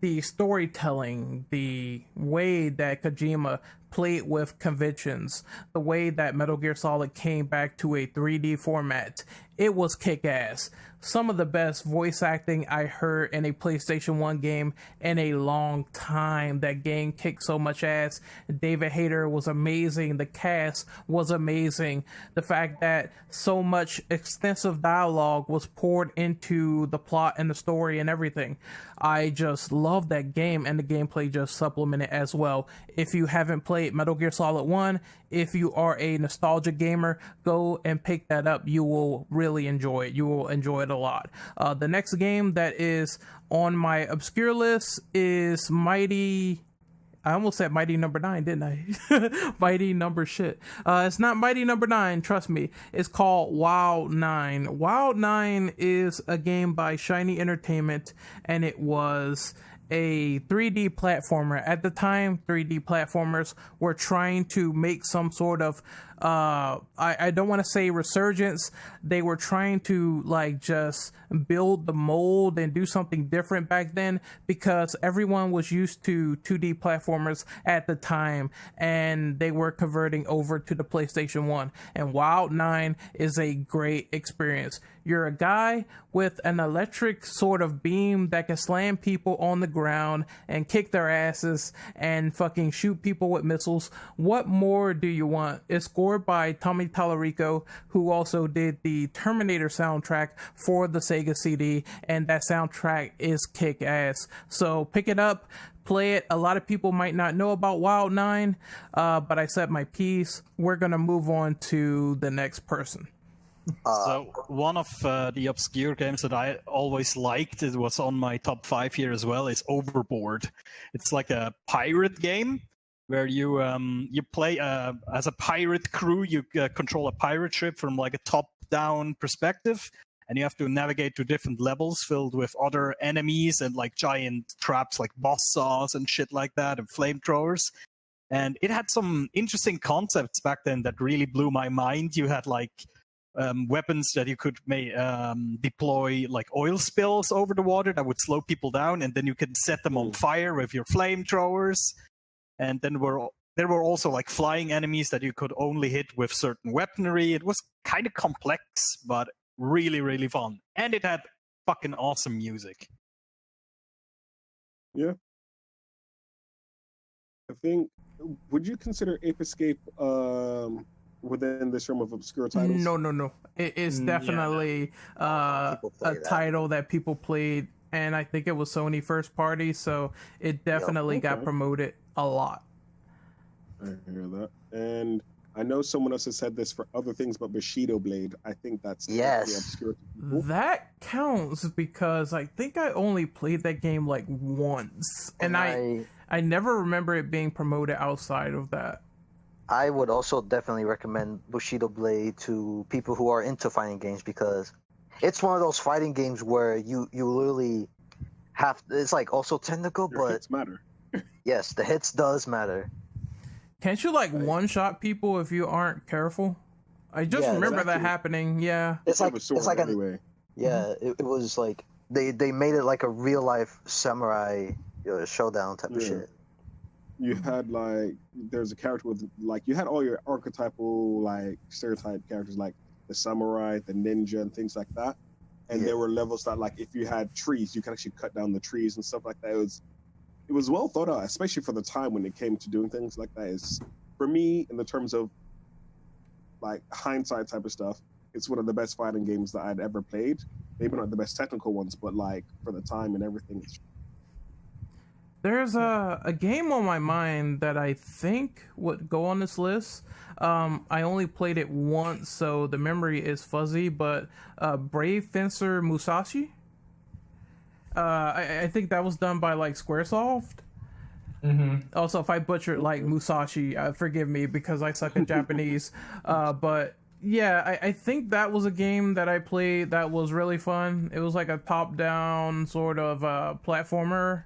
The storytelling, the way that Kojima played with conventions, the way that Metal Gear Solid came back to a 3D format, it was kick-ass. Some of the best voice acting I heard in a PlayStation 1 game in a long time. That game kicked so much ass. David Hayter was amazing. The cast was amazing. The fact that so much extensive dialogue was poured into the plot and the story and everything. I just love that game, and the gameplay just supplemented as well. If you haven't played Metal Gear Solid 1, if you are a nostalgia gamer, go and pick that up. You will really enjoy it. You will enjoy it a lot. The next game that is on my obscure list is Mighty... I almost said Mighty Number 9, didn't I? Mighty Number shit. It's not Mighty Number 9, trust me. It's called Wild 9. Wild 9 is a game by Shiny Entertainment, and it was a 3D platformer. At the time, 3D platformers were trying to make some sort of I don't want to say resurgence. They were trying to like just build the mold and do something different back then, because everyone was used to 2D platformers at the time, and they were converting over to the PlayStation 1. And Wild 9 is a great experience. You're a guy with an electric sort of beam that can slam people on the ground and kick their asses and fucking shoot people with missiles. What more do you want? It's scored by Tommy Tallarico, who also did the Terminator soundtrack for the Sega CD, and that soundtrack is kick ass. So pick it up, play it. A lot of people might not know about Wild 9, but I said my piece. We're gonna move on to the next person. So one of the obscure games that I always liked, it was on my top 5 here as well, is Overboard. It's like a pirate game where you play as a pirate crew. You control a pirate ship from like a top-down perspective, and you have to navigate to different levels filled with other enemies and like giant traps like boss saws and shit like that, and flamethrowers. And it had some interesting concepts back then that really blew my mind. You had like weapons that you could deploy like oil spills over the water that would slow people down, and then you could set them on fire with your flamethrowers. And then there were also like flying enemies that you could only hit with certain weaponry. It was kind of complex, but really, really fun. And it had fucking awesome music. Yeah. I think, would you consider Ape Escape within this realm of obscure titles? No. It is definitely a title that people played, and I think it was Sony first party, so it definitely got promoted a lot. I hear that. And I know someone else has said this for other things, but Bushido Blade, I think that's definitely obscure to people. That counts because I think I only played that game like once, and I never remember it being promoted outside of that. I would also definitely recommend Bushido Blade to people who are into fighting games, because it's one of those fighting games where you literally have, it's like also technical, Your but hits matter. yes, the hits does matter. Can't you like Right. one-shot people if you aren't careful? I just Yeah, remember that exactly. happening. Yeah. It's like Have a sword an anyway. yeah. It was like they made it like a real life samurai showdown type of Yeah. shit. You had like there's a character with like you had all your archetypal like stereotype characters like the samurai, the ninja, and things like that. And Yeah. there were levels that like if you had trees, you could actually cut down the trees and stuff like that. It was well thought out, especially for the time when it came to doing things like that. Is for me in the terms of like hindsight type of stuff, it's one of the best fighting games that I'd ever played. Maybe not the best technical ones, but like for the time and everything, it's There's a game on my mind that I think would go on this list. I only played it once, so the memory is fuzzy, but Brave Fencer Musashi. I think that was done by like Squaresoft. Also, if I butchered like Musashi, forgive me because I suck at Japanese. But yeah, I think that was a game that I played that was really fun. It was like a top-down sort of platformer,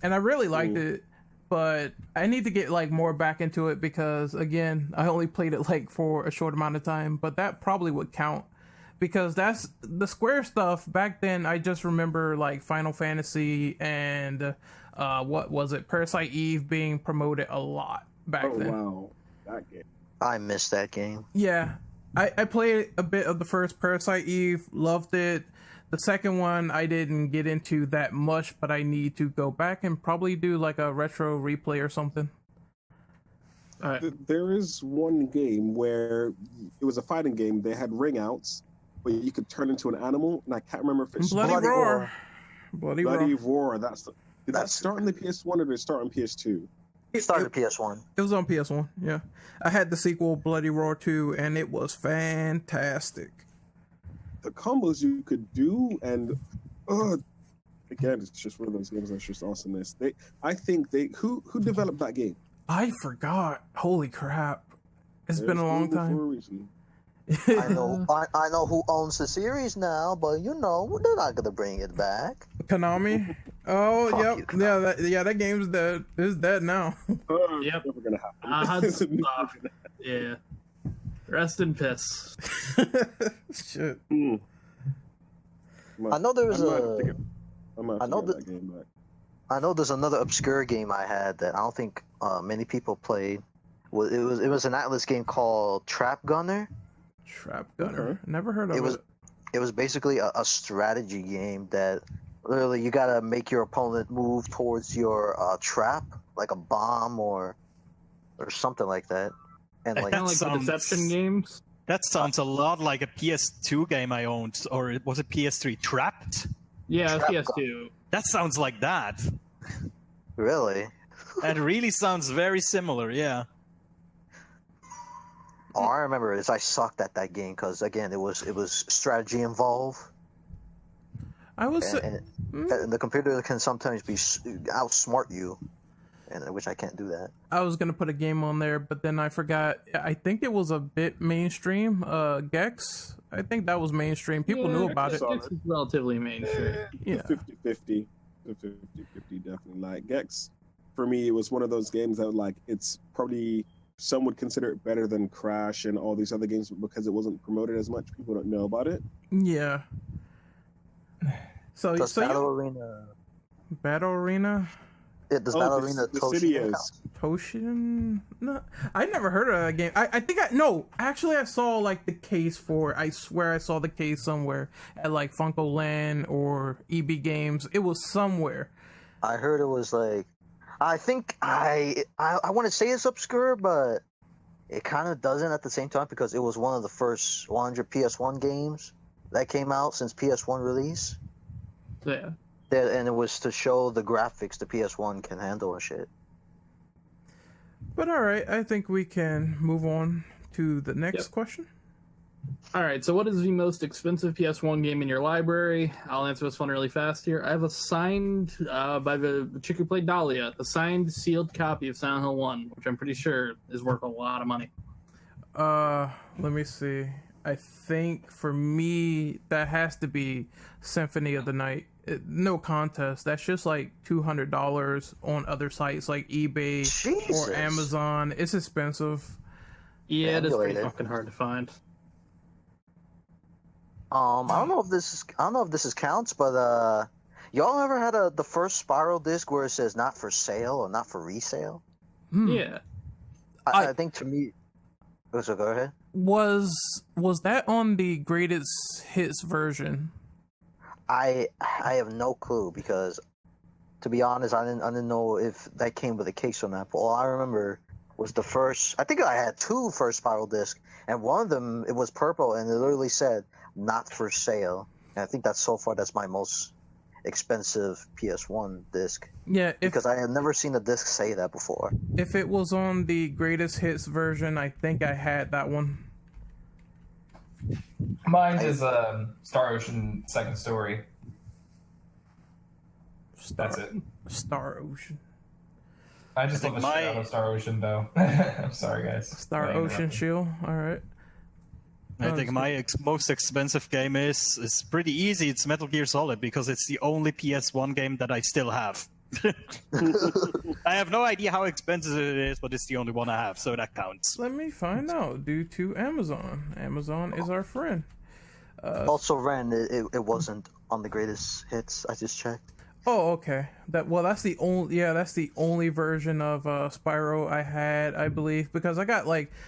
and I really liked it. But I need to get like more back into it because again, I only played it like for a short amount of time. But that probably would count because that's the Square stuff back then. I just remember like Final Fantasy and what was it, Parasite Eve being promoted a lot back oh then. wow, that game. I missed that game. Yeah, I played a bit of the first Parasite Eve, loved it. The second one I didn't get into that much, but I need to go back and probably do like a retro replay or something. All right. There is one game where it was a fighting game. They had ring outs where you could turn into an animal, and I can't remember if it's Bloody Bloody Roar. Roar. Bloody Bloody Roar. Roar. Did that That's- start on the PS1 or did it start on PS2? It started PS1. It was on PS1, yeah. I had the sequel, Bloody Roar 2, and it was fantastic. The combos you could do, and again, it's just one of those games that's just awesomeness. I think who developed that game? I forgot. Holy crap. It's been a long For a time. reason. I know. I know who owns the series now, but they're not gonna bring it back. Konami? Oh, Fuck yep. you, Konami. Yeah, that game's dead. It's dead now. Yep. Never gonna happen. Hudson Soft. Yeah. Rest in piss. Shit. Hmm. I know there was I might have a. to get- I might have I to know get that- that game back. I know there's another obscure game I had that I don't think many people played. Well, it was an Atlas game called Trap Gunner. Trap Gunner. Okay. Never heard of it. It was basically a strategy game that literally you gotta make your opponent move towards your trap, like a bomb or something like that. And like Kind of like the Sounds- Deception games. That sounds a lot like a PS2 game I owned, or was it PS3? Trapped? Yeah, Trap PS2. That sounds like that. really, That really sounds very similar, yeah. all I remember is I sucked at that game because again it was strategy involved, I was. and the computer can sometimes outsmart you, and which I can't do that. I was gonna put a game on there, but then I forgot. I think it was a bit mainstream. Gex. I think that was mainstream. People knew about it. It's relatively mainstream. Yeah. 50-50. 50-50 definitely. Like Gex, for me, it was one of those games that like it's probably some would consider it better than Crash and all these other games because it wasn't promoted as much. People don't know about it. Yeah. So Does so Battle you, Arena? Battle Arena Does Oh, Battle the- Arena the Toshiba city count? is. Potion. No, I never heard of that game. I think no. Actually, I saw like the case for it. I swear I saw the case somewhere at like Funko Land or EB Games. It was somewhere. I heard it was like, I think I want to say it's obscure, but it kind of doesn't at the same time because it was one of the first 100 PS1 games that came out since PS1 release. Yeah. And it was to show the graphics the PS1 can handle and shit. But all right, I think we can move on to the next Yep. question. All right. So, what is the most expensive PS1 game in your library? I'll answer this one really fast here. I have a signed by the chick who played Dahlia, a signed sealed copy of Silent Hill 1, which I'm pretty sure is worth a lot of money. Let me see. I think for me that has to be Symphony of the Night. No contest. That's just like $200 on other sites like eBay Jesus. or Amazon. It's expensive. Yeah, it is pretty Emulated. fucking hard to find. I don't know if this is counts, but y'all ever had the first Spiral disc where it says not for sale or not for resale? Yeah. I think to me, so go ahead. Was that on the greatest hits version? I have no clue because, to be honest, I didn't know if that came with a case or not. But all I remember was the first. I think I had two first Spiral discs, and one of them it was purple, and it literally said "not for sale." And I think that's my most expensive PS1 disc Yeah, because I had never seen a disc say that before. if it was on the greatest hits version, I think I had that one. Mine is Star Ocean Second Story. That's it. Star Ocean. I just I love the think shit out my- of Star Ocean, though. I'm sorry, guys. Star I Ocean interrupted. Shield. All right. I think my most expensive game is pretty easy. It's Metal Gear Solid because it's the only PS1 game that I still have. I have no idea how expensive it is, but it's the only one I have, so that counts. Let me find out. Due to Amazon. Amazon is our friend. Also, Ren, it wasn't on the greatest hits. I just checked. Oh, okay. That's the only version of Spyro I had, I believe, because I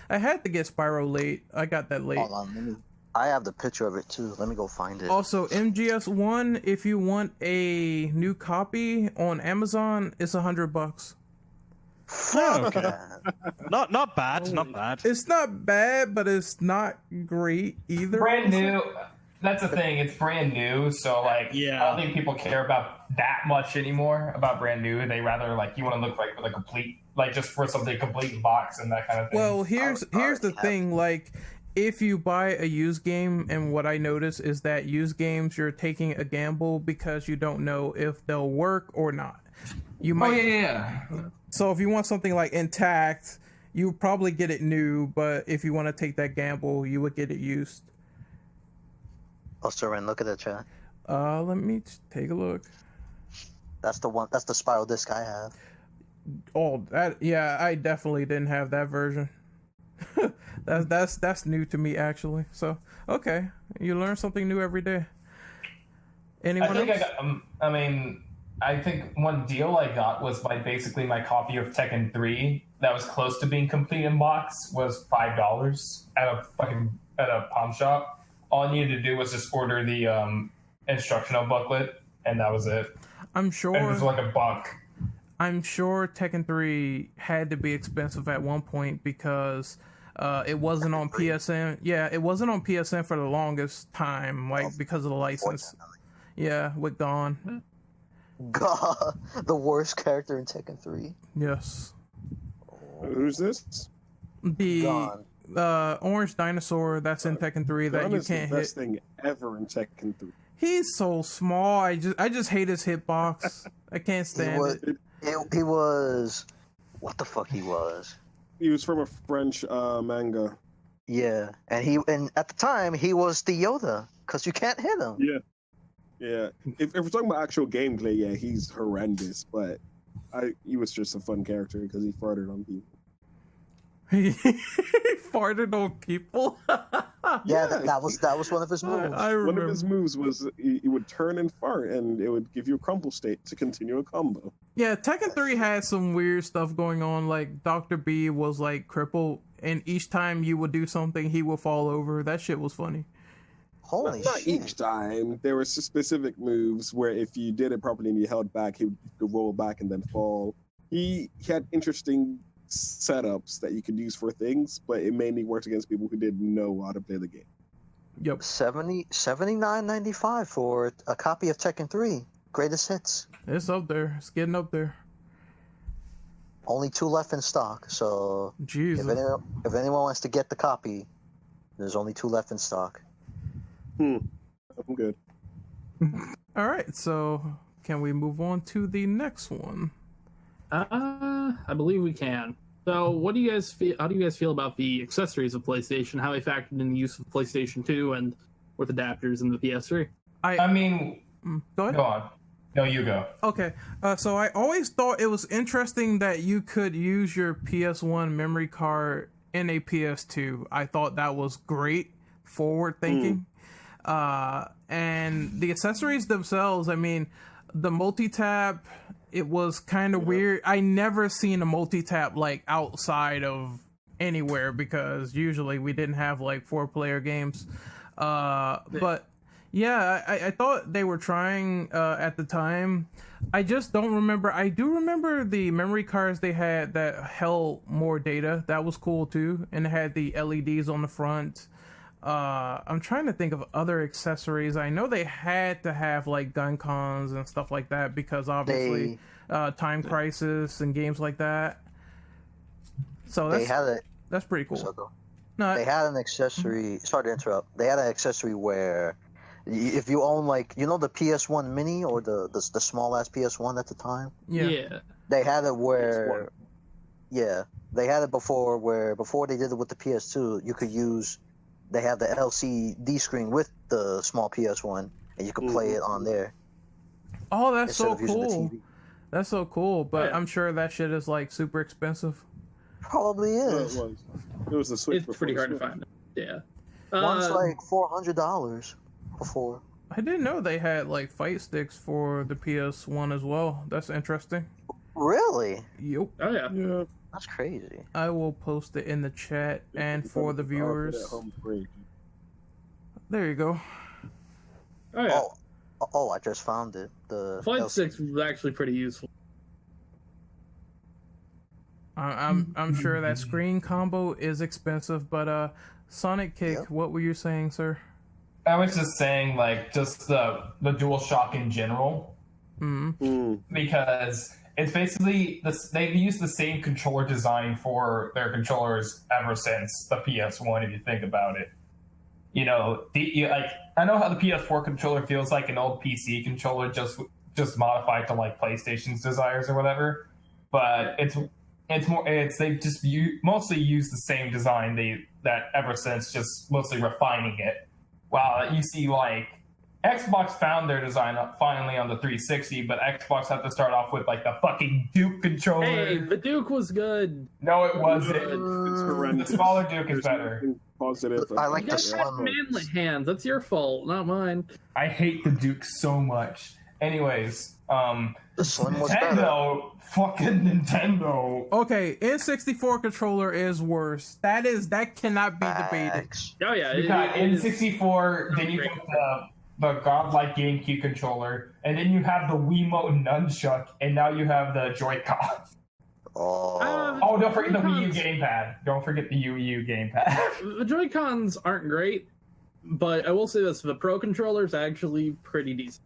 had to get Spyro late. I got that late. Hold on, I have the picture of it too. Let me go find it. Also, MGS1, if you want a new copy on Amazon, it's $100. Fuck okay. that. Not bad, not bad. It's not bad, but it's not great either. Brand new. That's the thing. It's brand new, so like, Yeah. I don't think people care about that much anymore about brand new. They rather like you want to look like for the complete, like just for something complete in box and that kind of thing. Well, here's the already have thing. Like, if you buy a used game, and what I notice is that used games, you're taking a gamble because you don't know if they'll work or not. You Oh might. yeah. So if you want something like intact, you would probably get it new. But if you want to take that gamble, you would get it used. Oh, so Ren, look at the chat. Let me take a look. That's the one. That's the Spiral disc I have. Oh, I definitely didn't have that version. that's new to me actually. So okay, you learn something new every day. Anyone else? I think one deal I got was basically my copy of Tekken 3 that was close to being complete in box was $5 at a pawn shop. All I needed to do was just order the instructional booklet, and that was it. I'm And it was sure. like $1. I'm sure Tekken 3 had to be expensive at one point because it wasn't on PSN. Yeah, it wasn't on PSN for the longest time, like because of the license. Yeah, with Gone. God, the worst character in Tekken 3. Yes. Who's this? The Gone. orange dinosaur that's in Tekken 3 that Gun you is can't the hit. best thing ever in Tekken 3. He's so small. I just hate his hitbox. I can't He stand was, it. he was. What the fuck he was? He was from a French manga. Yeah, and at the time he was the Yoda because you can't hit him. Yeah. Yeah. If we're talking about actual gameplay, yeah, he's horrendous, but he was just a fun character because he farted on people. He farted on people. Yeah, that was one of his moves. I One remember. of his moves was he would turn and fart, and it would give you a crumple state to continue a combo. Yeah, Tekken 3 had some weird stuff going on. Like Dr. B was like crippled, and each time you would do something, he would fall over. That shit was funny. Holy Not shit! each time. There were specific moves where if you did it properly and you held back, he would roll back and then fall. He had interesting setups that you could use for things, but it mainly worked against people who didn't know how to play the game. Yep. 79.95 for a copy of Tekken 3 Greatest Hits. It's up there. It's getting up there. Only 2 left in stock, so Jesus. if anyone wants to get the copy, there's only 2 left in stock. I'm good. All right, so can we move on to the next one? I believe we can. So, what do you guys feel? How do you guys feel about the accessories of PlayStation? How they factored in the use of PlayStation 2 and with adapters in the PS3? I mean, Go ahead. Go on. No, you go. Okay, so I always thought it was interesting that you could use your PS1 memory card in a PS2. I thought that was great, forward thinking. And the accessories themselves, I mean, the multi-tap, it was kind of weird. I never seen a multi-tap like outside of anywhere because usually we didn't have like 4-player games. But yeah, I thought they were trying at the time. I just don't remember. I do remember the memory cards they had that held more data. That was cool too. And it had the LEDs on the front. I'm trying to think of other accessories. I know they had to have like gun cons and stuff like that because obviously Time Crisis and games like that. So that's pretty cool. No, They had an accessory. Sorry to interrupt. They had an accessory where, if you own the PS1 Mini or the small ass PS1 at the time, yeah. they had it where, they had it before they did it with the PS2. You could use, they have the LCD screen with the small PS1, and you could play it on there. Oh, that's instead so of using the cool. TV. That's so cool, but I'm sure that shit is like super expensive. Probably is. It was a Switch. It's pretty hard to find. Yeah. One's like $400 before. I didn't know they had like fight sticks for the PS1 as well. That's interesting. Really? Yep. Oh yeah. Yeah. That's crazy. I will post it in the chat and for the viewers. There you go. Oh yeah. Oh, I just found it. The Flight 6 was actually pretty useful. I'm sure that screen combo is expensive, but Sonic Kick, what were you saying, sir? I was just saying, like, just the DualShock in general, because it's basically they've used the same controller design for their controllers ever since the PS1. If you think about it, you know, I know how the PS4 controller feels like an old PC controller, just modified to like PlayStation's desires or whatever, but they've just mostly used the same design that ever since, just mostly refining it. Wow, you see, like, Xbox found their design finally on the 360, but Xbox had to start off with like the fucking Duke controller. Hey, the Duke was good. No, it wasn't. It's horrendous. The smaller Duke is better. Positive. I like You the guys had Slim. manly hands. That's your fault, not mine. I hate the Duke so much. Anyways, The Slim was better. Fucking Nintendo. Okay, N64 controller is worse. That cannot be debated. Facts. Oh yeah. You got it is- N64, then you got the godlike GameCube controller, and then you have the Wiimote nunchuck, and now you have the Joy-Con. Oh, don't forget the Wii U gamepad. Don't forget the Wii U gamepad. The Joy-Cons aren't great, but I will say this: the Pro controller's actually pretty decent.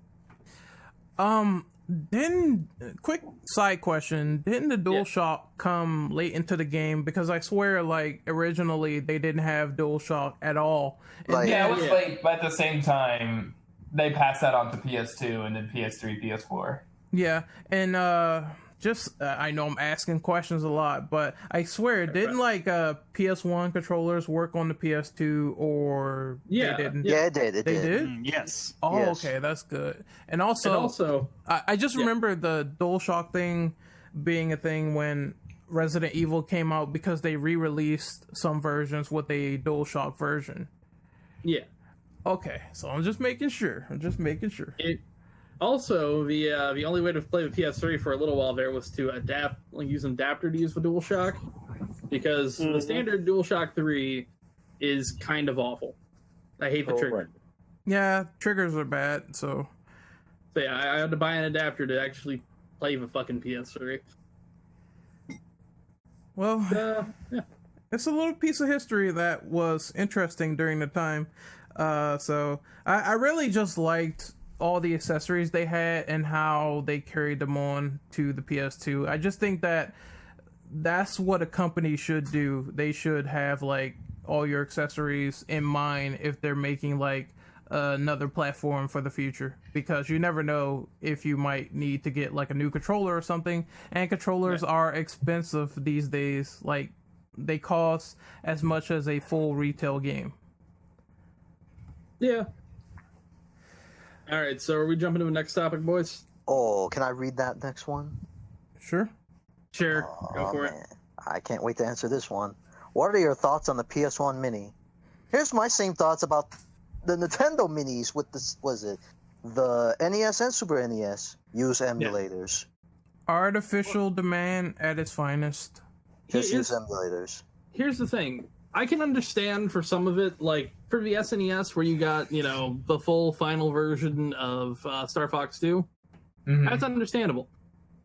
Quick side question, didn't the DualShock come late into the game? Because I swear, like, originally they didn't have DualShock at all. Like- Yeah, it was late, but at the same time, they passed that on to PS2 and then PS3, PS4. Yeah, and I know I'm asking questions a lot, but I swear, didn't like PS1 controllers work on the PS2, or Yeah. they didn't? Yeah, it did. It They did. did? Yes. Oh, Yes. okay, that's good. And And also, also, I just remember the DualShock thing being a thing when Resident Evil came out, because they re-released some versions with a DualShock version. yeah. Okay, so I'm just making sure. Also, the only way to play the PS3 for a little while there was to use an adapter to use the DualShock, because the standard DualShock 3 is kind of awful. I hate the trigger. Yeah, triggers are bad, so So yeah, I had to buy an adapter to actually play the fucking PS3. well, Yeah. it's a little piece of history that was interesting during the time. So I really just liked all the accessories they had and how they carried them on to the PS2. I just think that that's what a company should do. They should have like all your accessories in mind if they're making like another platform for the future, because you never know if you might need to get like a new controller or something, and controllers are expensive these days. Like, they cost as much as a full retail game. Yeah. All right, so are we jumping to the next topic, boys? Oh, can I read that next one? Sure. Sure, go Oh, for it. man. I can't wait to answer this one. What are your thoughts on the PS1 Mini? Here's my same thoughts about the Nintendo Minis with this. Was it the NES and Super NES? Use emulators. Artificial demand at its finest. Just use Here's- emulators. Here's the thing. I can understand for some of it, like for the SNES, where you got, you know, the full final version of Star Fox 2. Mhm. That's understandable.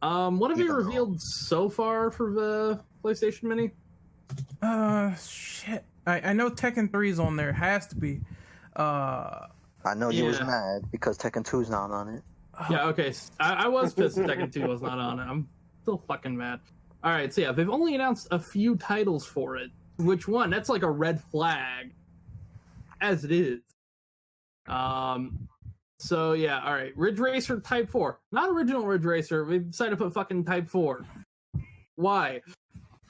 What have you Even though- revealed so far for the PlayStation Mini? Shit. I know Tekken 3 is on there. It has to be. I know you was Yeah. mad because Tekken 2 is not on it. Yeah, okay. I was pissed that Tekken 2 was not on it. I'm still fucking mad. All right, so yeah, they've only announced a few titles for it. Which one? That's like a red flag, as it is. So yeah, all right. Ridge Racer Type 4, not original Ridge Racer. We decided to put fucking Type 4. Why?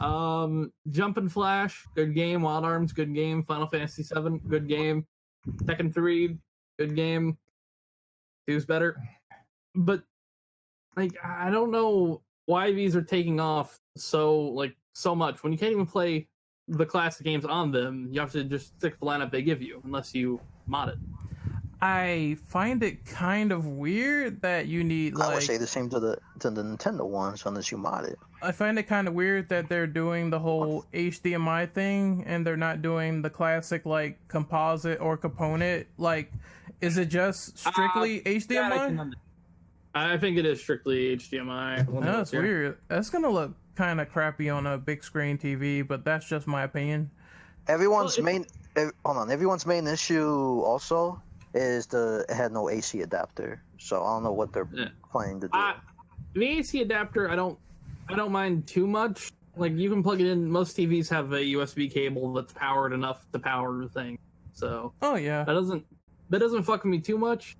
Jump and Flash, good game. Wild Arms, good game. Final Fantasy 7, good game. Tekken 3, good game. 2's better. But like, I don't know why these are taking off so much when you can't even play the classic games on them. You have to just stick the lineup they give you unless you mod it. I find it kind of weird that you need I would like. say the same to the Nintendo ones unless you mod it. I find it kind of weird that they're doing the whole HDMI thing and they're not doing the classic like composite or component. Like, is it just strictly HDMI? I think it is strictly HDMI. That's weird. That's gonna look kind of crappy on a big screen TV, but that's just my opinion. Everyone's Well, Everyone's main issue also is it had no AC adapter. So I don't know what they're Yeah. planning to do. The AC adapter, I don't mind too much. Like, you can plug it in. Most TVs have a USB cable that's powered enough to power the thing. So Oh yeah. that doesn't fuck with me too much.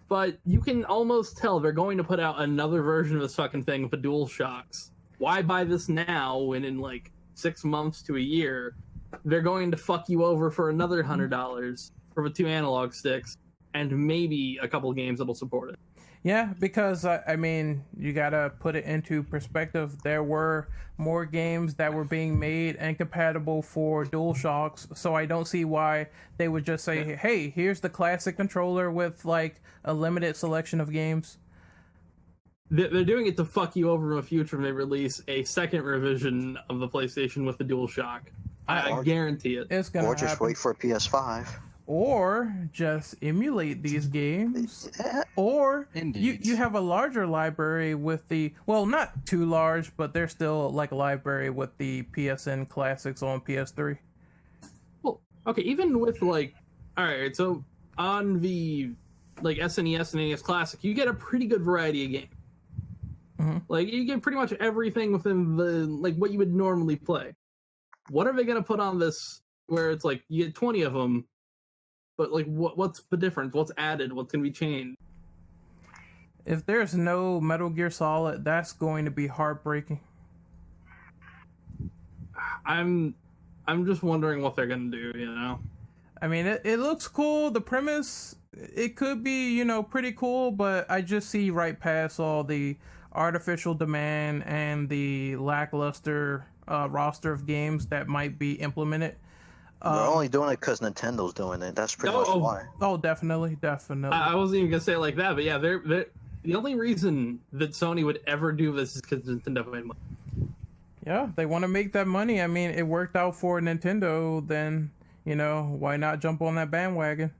But you can almost tell they're going to put out another version of this fucking thing with the dual shocks. Why buy this now when in like 6 months to a year they're going to fuck you over for another $100 for the 2 analog sticks and maybe a couple games that'll support it? Yeah, because I mean, you gotta put it into perspective. There were more games that were being made and compatible for DualShocks, so I don't see why they would just say, "Hey, here's the classic controller with like a limited selection of games." They're doing it to fuck you over in the future when they release a second revision of the PlayStation with the DualShock. I guarantee it. It's gonna Or just happen. wait for PS5. Or just emulate these games. Yeah, Or Indeed. you have a larger library with the, well, not too large, but there's still like a library with the PSN classics on PS3. Well, okay, even with like, all right, so on the like SNES and NES Classic, you get a pretty good variety of games. Mhm. Like, you get pretty much everything within the like what you would normally play. What are they gonna put on this where it's like you get 20 of them, but like what's the difference? What's added? What's gonna be changed? If there's no Metal Gear Solid, that's going to be heartbreaking. I'm just wondering what they're gonna do. You know? I mean, it looks cool. The premise, it could be, you know, pretty cool, but I just see right past all the artificial demand and the lackluster roster of games that might be implemented. they're only doing it because Nintendo's doing it. That's pretty much Oh. why. Oh, definitely. I wasn't even gonna say it like that, but yeah, they're the only reason that Sony would ever do this is because Nintendo made money. Yeah, they want to make that money. I mean, it worked out for Nintendo, then, you know, why not jump on that bandwagon?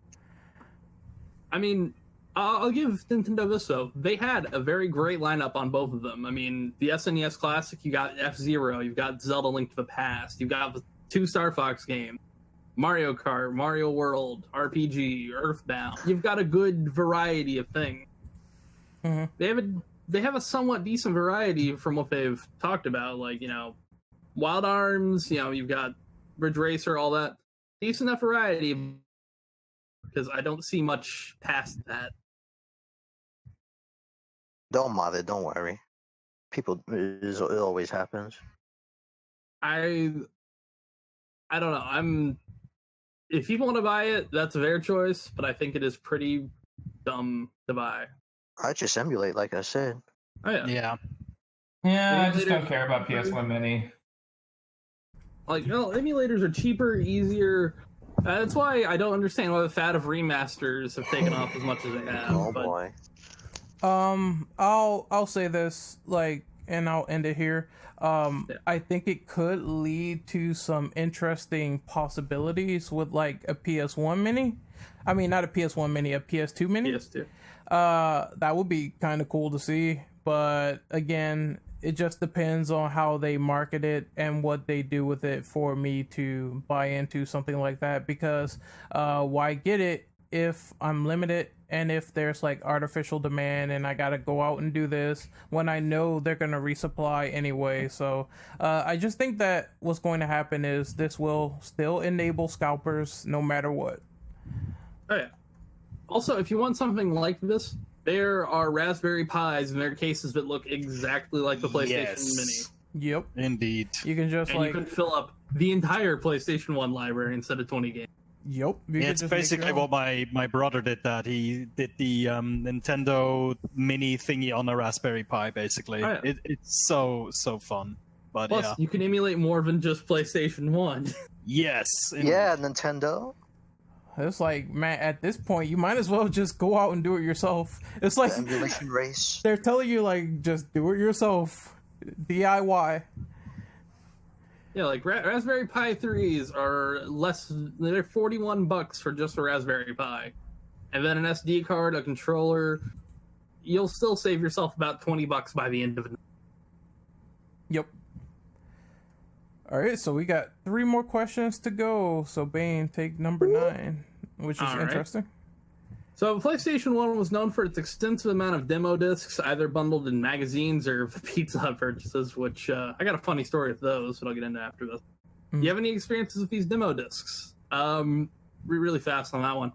I mean, I'll give Nintendo this though. They had a very great lineup on both of them. I mean, the SNES Classic, you got F-Zero, you've got Zelda Link to the Past, you've got the 2 Star Fox games, Mario Kart, Mario World, RPG, Earthbound. You've got a good variety of things. Mhm. They have a somewhat decent variety from what they've talked about, like, you know, Wild Arms, you know, you've got Ridge Racer, all that. Decent enough variety, because I don't see much past that. Don't mod it. Don't worry. It always happens. I don't know. If people want to buy it, that's their choice, but I think it is pretty dumb to buy. I just emulate, like I said. Oh yeah. Yeah. Yeah, I just Emulators- don't care about PS1 Mini. Like, well, emulators are cheaper, easier. That's why I don't understand why the fad of remasters have taken off as much as they have. Oh but boy. I'll say this, like, and I'll end it here. I think it could lead to some interesting possibilities with like a PS1 mini. I mean, not a PS1 mini, a PS2 mini. PS2. That would be kind of cool to see, but again, it just depends on how they market it and what they do with it for me to buy into something like that. Because why get it if I'm limited and if there's like artificial demand and I gotta go out and do this when I know they're gonna resupply anyway. So I just think that what's going to happen is this will still enable scalpers no matter what. Oh yeah. Also, if you want something like this, there are Raspberry Pis in their cases that look exactly like the PlayStation Mini. Yep, Indeed. you can just And like you can fill up the entire PlayStation 1 library instead of 20 games. yep. You Yeah, can it's just make basically your what own. my brother did. That he did the Nintendo Mini thingy on a Raspberry Pi. Basically, Oh, yeah. it's so fun. But Plus, yeah, you can emulate more than just PlayStation 1. yes, Yeah, Nintendo. It's like, man, at this point, you might as well just go out and do it yourself. It's like The emulation race. they're telling you, like, just do it yourself, DIY. Yeah, like Raspberry Pi 3s are less. They're $41 for just a Raspberry Pi, and then an SD card, a controller. You'll still save yourself about $20 by the end of it. Yep. All right, so we got 3 more questions to go. So Bane, take number 9, which is All right. interesting. So PlayStation 1 was known for its extensive amount of demo discs, either bundled in magazines or Pizza Hut purchases, which I got a funny story with those that I'll get into after this. Do you have any experiences with these demo discs? Really fast on that one.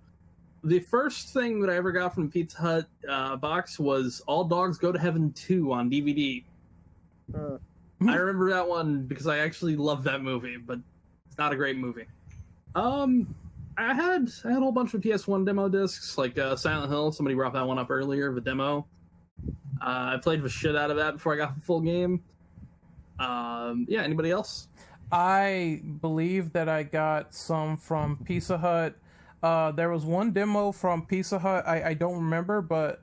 The first thing that I ever got from the Pizza Hut box was All Dogs Go to Heaven 2 on DVD. I remember that one because I actually love that movie, but it's not a great movie. I had a whole bunch of PS1 demo discs, like Silent Hill. Somebody brought that one up earlier, the demo. I played the shit out of that before I got the full game. Yeah, anybody else? I believe that I got some from Pizza Hut. There was one demo from Pizza Hut. I don't remember, but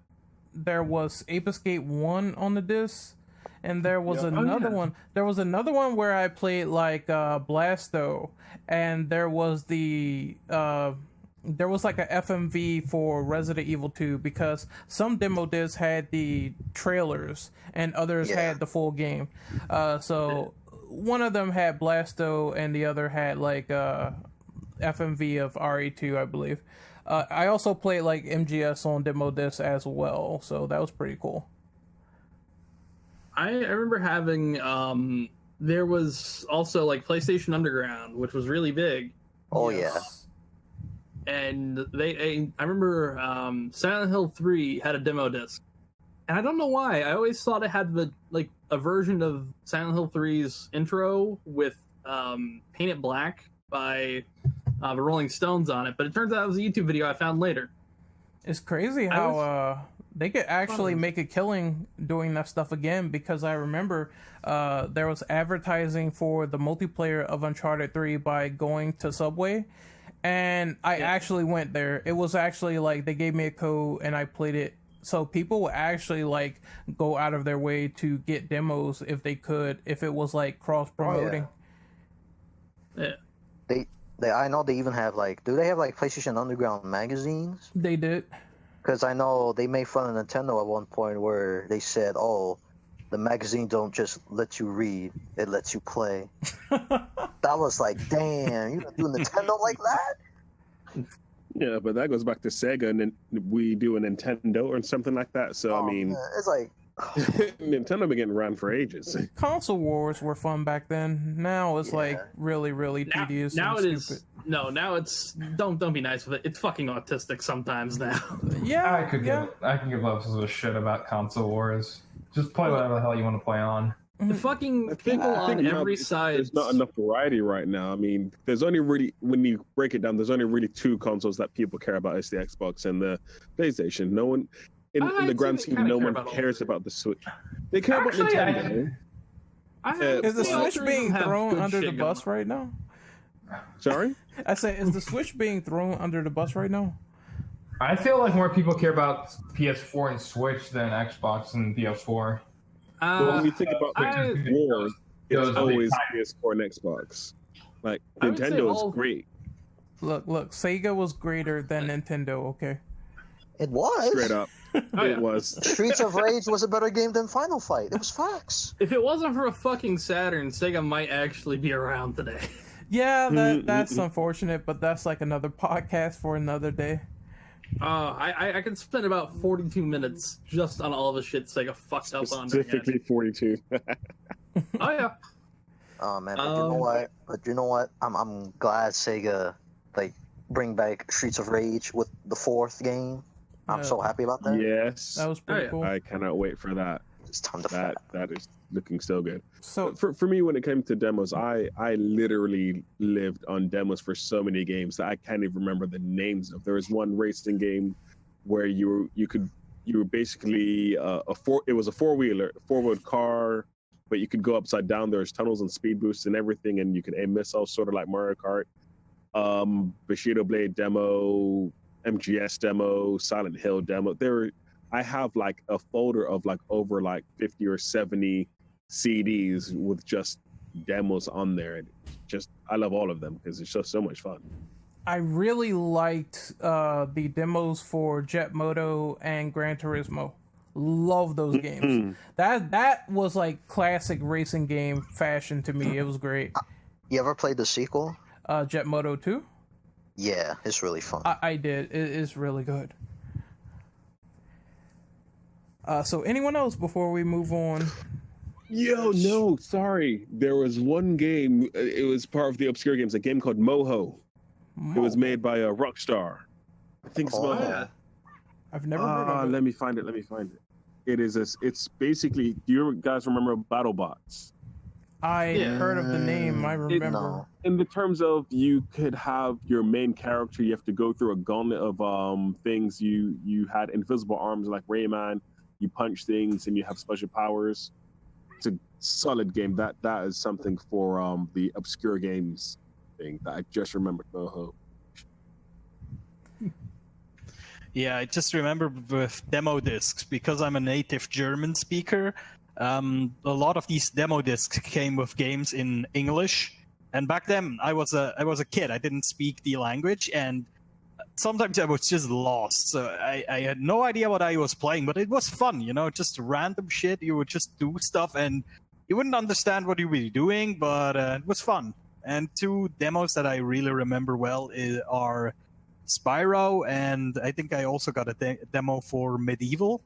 there was Ape Escape 1 on the disc. And there was another one. There was another one where I played like Blasto, and there was the there was like a FMV for Resident Evil 2 because some demo discs had the trailers and others had the full game. So one of them had Blasto and the other had like FMV of RE2, I believe. I also played like MGS on demo disc as well, so that was pretty cool. I remember having there was also like PlayStation Underground, which was really big, Oh and I remember Silent Hill 3 had a demo disc, and I don't know why. I always thought it had a version of Silent Hill 3's intro with Paint It Black by the Rolling Stones on it, but it turns out it was a YouTube video I found later. It's crazy how they could actually make a killing doing that stuff again, because I remember there was advertising for the multiplayer of Uncharted 3 by going to Subway, and I actually went there. It was actually like they gave me a code and I played it. So people would actually like go out of their way to get demos if they could, if it was like cross promoting. Yeah. I know they even have like. Do they have like PlayStation Underground magazines? They did. Because I know they made fun of Nintendo at one point where they said, "Oh, the magazine don't just let you read; it lets you play." That was like, damn, you gonna do Nintendo like that? Yeah, but that goes back to Sega, and then we do a Nintendo or something like that. So I mean, man, it's like, Nintendo been getting around for ages. Console wars were fun back then. Now it's like really, really tedious. Now and it is stupid. now it's don't be nice with it. It's fucking autistic sometimes now. Yeah, I could give less of a shit about console wars. Just play whatever the hell you want to play on. The fucking I think, people I think on now every there's- side. There's not enough variety right now. I mean, there's only really, when you break it down, there's only really two consoles that people care about: it's the Xbox and the PlayStation. No one, in I'd the say grand they scheme, kinda no care one about all cares three. about the Switch. They care Actually, about Nintendo. Is the Well, Switch three of being them have thrown good under the shit bus going right now? Sorry. I say, is the Switch being thrown under the bus right now? I feel like more people care about PS4 and Switch than Xbox and PS4. Well, when you think about I- war, Those it's are always the- PS4 and Xbox. Like I would say Nintendo all- is great, Look, Sega was greater than Nintendo, okay? It was. straight up. Oh, yeah. It was. Streets of Rage was a better game than Final Fight. It was facts. If it wasn't for a fucking Saturn, Sega might actually be around today. Yeah, that's unfortunate, but that's like another podcast for another day. I could spend about 42 minutes just on all the shit Sega fucked up on. Specifically 42. Oh yeah. Oh man, but you know what? But you know what? I'm glad Sega like bring back Streets of Rage with the fourth game. I'm Yeah. so happy about that. Yes. That was pretty yeah. cool. I cannot wait for that. It's time to That is looking so good. So, For me, when it came to demos, I literally lived on demos for so many games that I can't even remember the names of. There was one racing game where you were basically it was a four-wheeled car, but you could go upside down. There's tunnels and speed boosts and everything, and you could aim missiles, sort of like Mario Kart. Bushido Blade demo, MGS demo, Silent Hill demo. I have like a folder of like over like 50 or 70 CDs with just demos on there. And I love all of them because it's just so much fun. I really liked the demos for Jet Moto and Gran Turismo. Love those games. That was like classic racing game fashion to me. It was great. You ever played the sequel? Jet Moto 2? Yeah, it's really fun. I did. It is really good. So anyone else before we move on? Yo, no, sorry. There was one game. It was part of the obscure games. A game called Moho. It was made by Rockstar. I think it's Oh, Moho. yeah. I've never heard of it. Let me find it. It is. It's basically. Do you guys remember BattleBots? I Yeah. heard of the name. I remember. No. In the terms of you could have your main character, you have to go through a gauntlet of things. You had invisible arms like Rayman. You punch things and you have special powers. It's a solid game. That is something for the obscure games thing that I just remembered. Moho. Yeah, I just remember with demo discs, because I'm a native German speaker, a lot of these demo discs came with games in English. And back then, I was a kid. I didn't speak the language, and sometimes I was just lost. So I had no idea what I was playing, but it was fun, just random shit. You would just do stuff, and you wouldn't understand what you were doing, but it was fun. And two demos that I really remember well are Spyro, and I think I also got a demo for Medieval.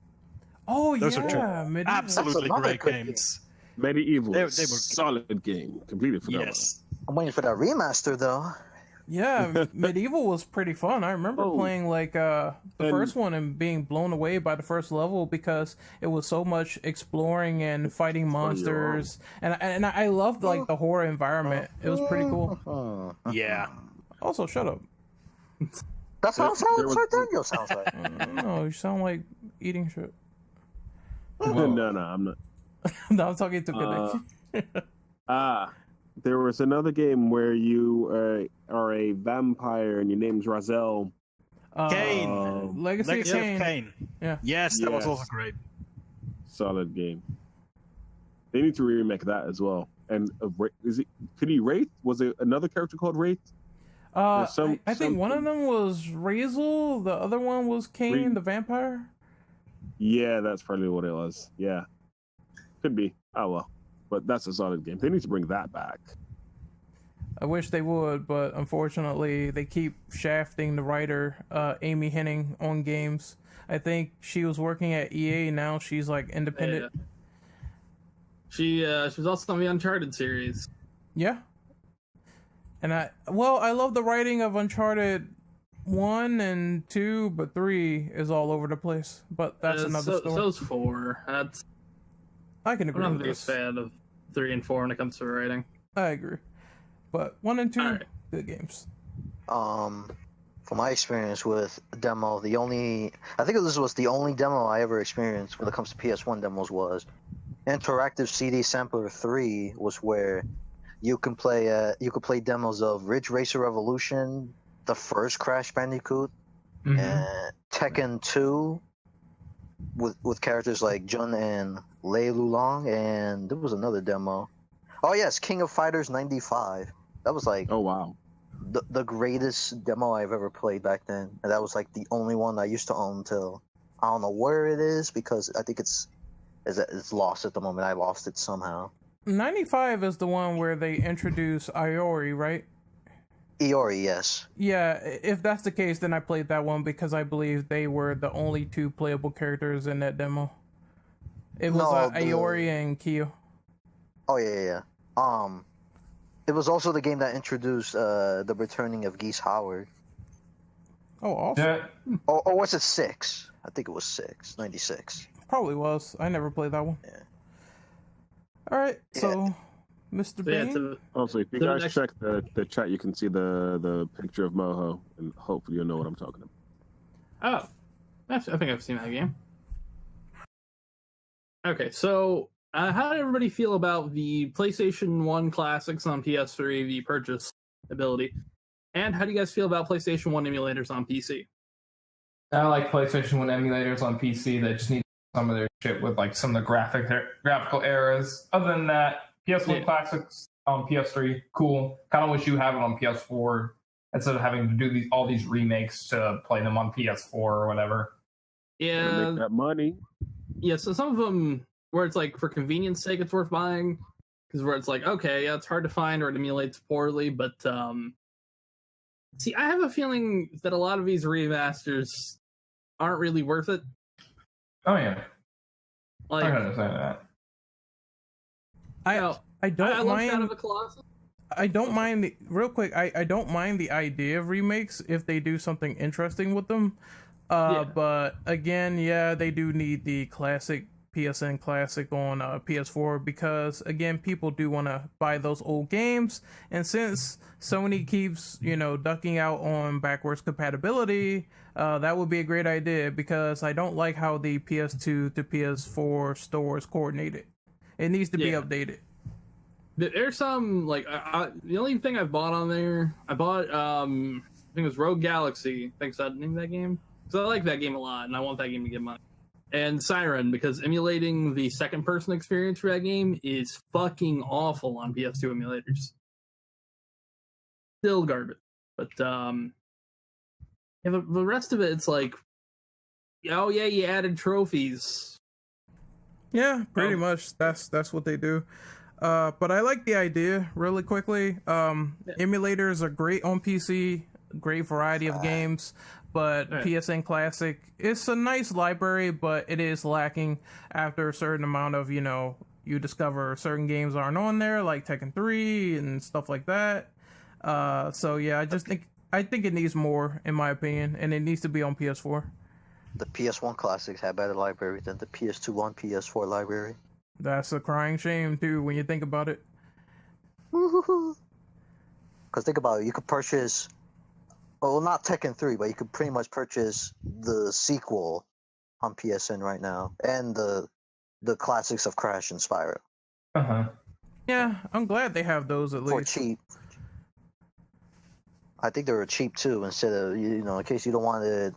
Oh Those are yeah, Medieval. Absolutely another great good game. games. Medieval. They is were- solid game. Completely forgot. Yes. I'm waiting for that remaster though. Yeah, Medieval was pretty fun. I remember Oh. playing like the And- first one and being blown away by the first level because it was so much exploring and fighting monsters, and I loved like the horror environment. It was pretty cool. Yeah. Also, shut up. That's how it There sounds. was- Sir Daniel sounds like. I don't know, you sound like eating shit. No, I'm not. No, I'm talking to Connect. There was another game where you are a vampire and your name's Razel. Kane. Legacy, Legacy of Kain. of Kain. Yeah. Yes, that was Yes. also great. Solid game. They need to remake that as well. And could he Wraith? Was it another character called Wraith? There's some- I think one of something- them was Razel, the other one was Kane, the vampire. Yeah, that's probably what it was. Yeah. Could be. Oh well. But that's a solid game. They need to bring that back. I wish they would, but unfortunately, they keep shafting the writer, Amy Hennig, on games. I think she was working at EA. Now she's like independent. Yeah. She was also on the Uncharted series. Yeah. And I love the writing of Uncharted 1 and 2, but 3 is all over the place. But that's another story. So's 4. I I can I'm agree not the with biggest this. fan of 3 and 4 when it comes to writing. I agree, but 1 and 2, All right. good games. From my experience with demo, I think this was the only demo I ever experienced when it comes to PS1 demos was Interactive CD Sampler 3 was where you can play demos of Ridge Racer Revolution, the first Crash Bandicoot, and Tekken 2 with characters like Jun and Lei Lulong, and there was another demo. Oh yes, King of Fighters 95. That was like Oh wow. the greatest demo I've ever played back then, and that was like the only one I used to own until I don't know where it is because I think it's lost at the moment. I lost it somehow. 95 is the one where they introduce Iori, right? Iori, yes. Yeah, if that's the case, then I played that one because I believe they were the only 2 playable characters in that demo. It was Iori and Kyo. Oh yeah. It was also the game that introduced the returning of Geese Howard. Oh, awesome. Yeah. Or was it 6? I think it was 6, 96. Probably was. I never played that one. Yeah. All right, so Mr. So, yeah, Bain. Also, if you The guys next- check the chat, you can see the picture of Moho, and hopefully you'll know what I'm talking about. Oh, I think I've seen that game. Okay, so how did everybody feel about the PlayStation 1 classics on PS3, the purchase ability? And how do you guys feel about PlayStation 1 emulators on PC? I like PlayStation 1 emulators on PC that just need some of their shit with like some of the graphical errors. Other than that, PS1 classics on PS3, cool. Kind of wish you have it on PS4 instead of having to do all these remakes to play them on PS4 or whatever. Gotta Yeah, make that money. yeah. So some of them where it's like for convenience sake, it's worth buying because where it's like okay, yeah, it's hard to find or it emulates poorly, but see, I have a feeling that a lot of these remasters aren't really worth it. Oh yeah, I Like, can understand that. I know, I I don't love Shadow mind. of the Colossus. I don't mind real quick. I don't mind the idea of remakes if they do something interesting with them. Yeah. But again, yeah, they do need the classic PSN classic on PS4 because again, people do want to buy those old games, and since Sony keeps ducking out on backwards compatibility, that would be a great idea because I don't like how the PS2 to PS4 store is coordinated. It needs to be Yeah. updated. There's some like the only thing I've bought on there. I bought I think it was Rogue Galaxy. Thanks that name of that game. So I like that game a lot, and I want that game to get money. And Siren because emulating the second person experience for that game is fucking awful on PS2 emulators. Still garbage, but yeah, the rest of it, it's like, oh yeah, you added trophies. Yeah, pretty Oh. much. That's what they do. But I like the idea really quickly. Emulators are great on PC, great variety of games, but Right. PSN Classic, it's a nice library, but it is lacking after a certain amount of, you discover certain games aren't on there, like Tekken 3 and stuff like that. So yeah, I think it needs more, in my opinion, and it needs to be on PS4. The PS1 classics had better library than the PS2 on PS4 library. That's a crying shame too when you think about it. Because think about it, you could purchase, well, not Tekken 3, but you could pretty much purchase the sequel on PSN right now, and the classics of Crash and Spyro Yeah, I'm glad they have those at for least. cheap. I think they were cheap too. Instead of in case you don't want it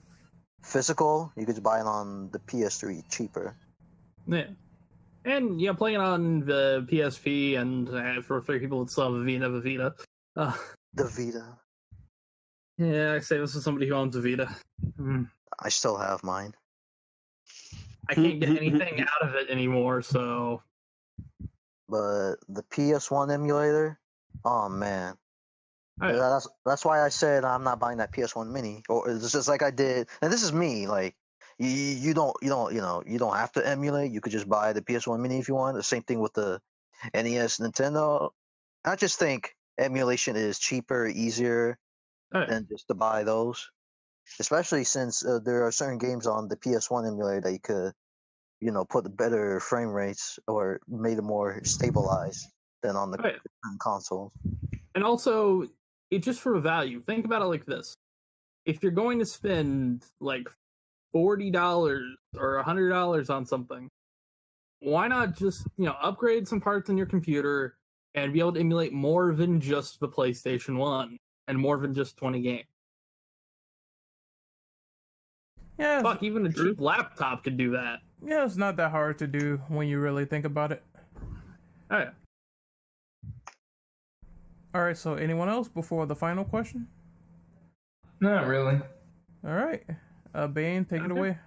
physical, you could just buy it on the PS3 cheaper. Yeah. And yeah, playing on the PSP and for people that still have a Vita. The Vita, Yeah, I say this is somebody who owns a Vita. I still have mine. I can't get anything out of it anymore, so But the PS1 emulator, oh man. Oh, yeah. That's why I said I'm not buying that PS1 Mini. Or it's just like I did, and this is me. Like you don't have to emulate. You could just buy the PS1 Mini if you want. The same thing with the NES, Nintendo. I just think emulation is cheaper, easier Oh, yeah. than just to buy those. Especially since there are certain games on the PS1 emulator that you could put the better frame rates or made it more stabilized than on the Oh, yeah. consoles. And also, it just for value. Think about it like this: if you're going to spend like $40 or $100 on something, why not just upgrade some parts in your computer and be able to emulate more than just the PlayStation 1 and more than just 20 games? Yeah, Fuck, even a cheap laptop could do that. yeah, it's not that hard to do when you really think about it. Oh, yeah. All right, so anyone else before the final question? Not really. All right, Bane, take it Okay. away.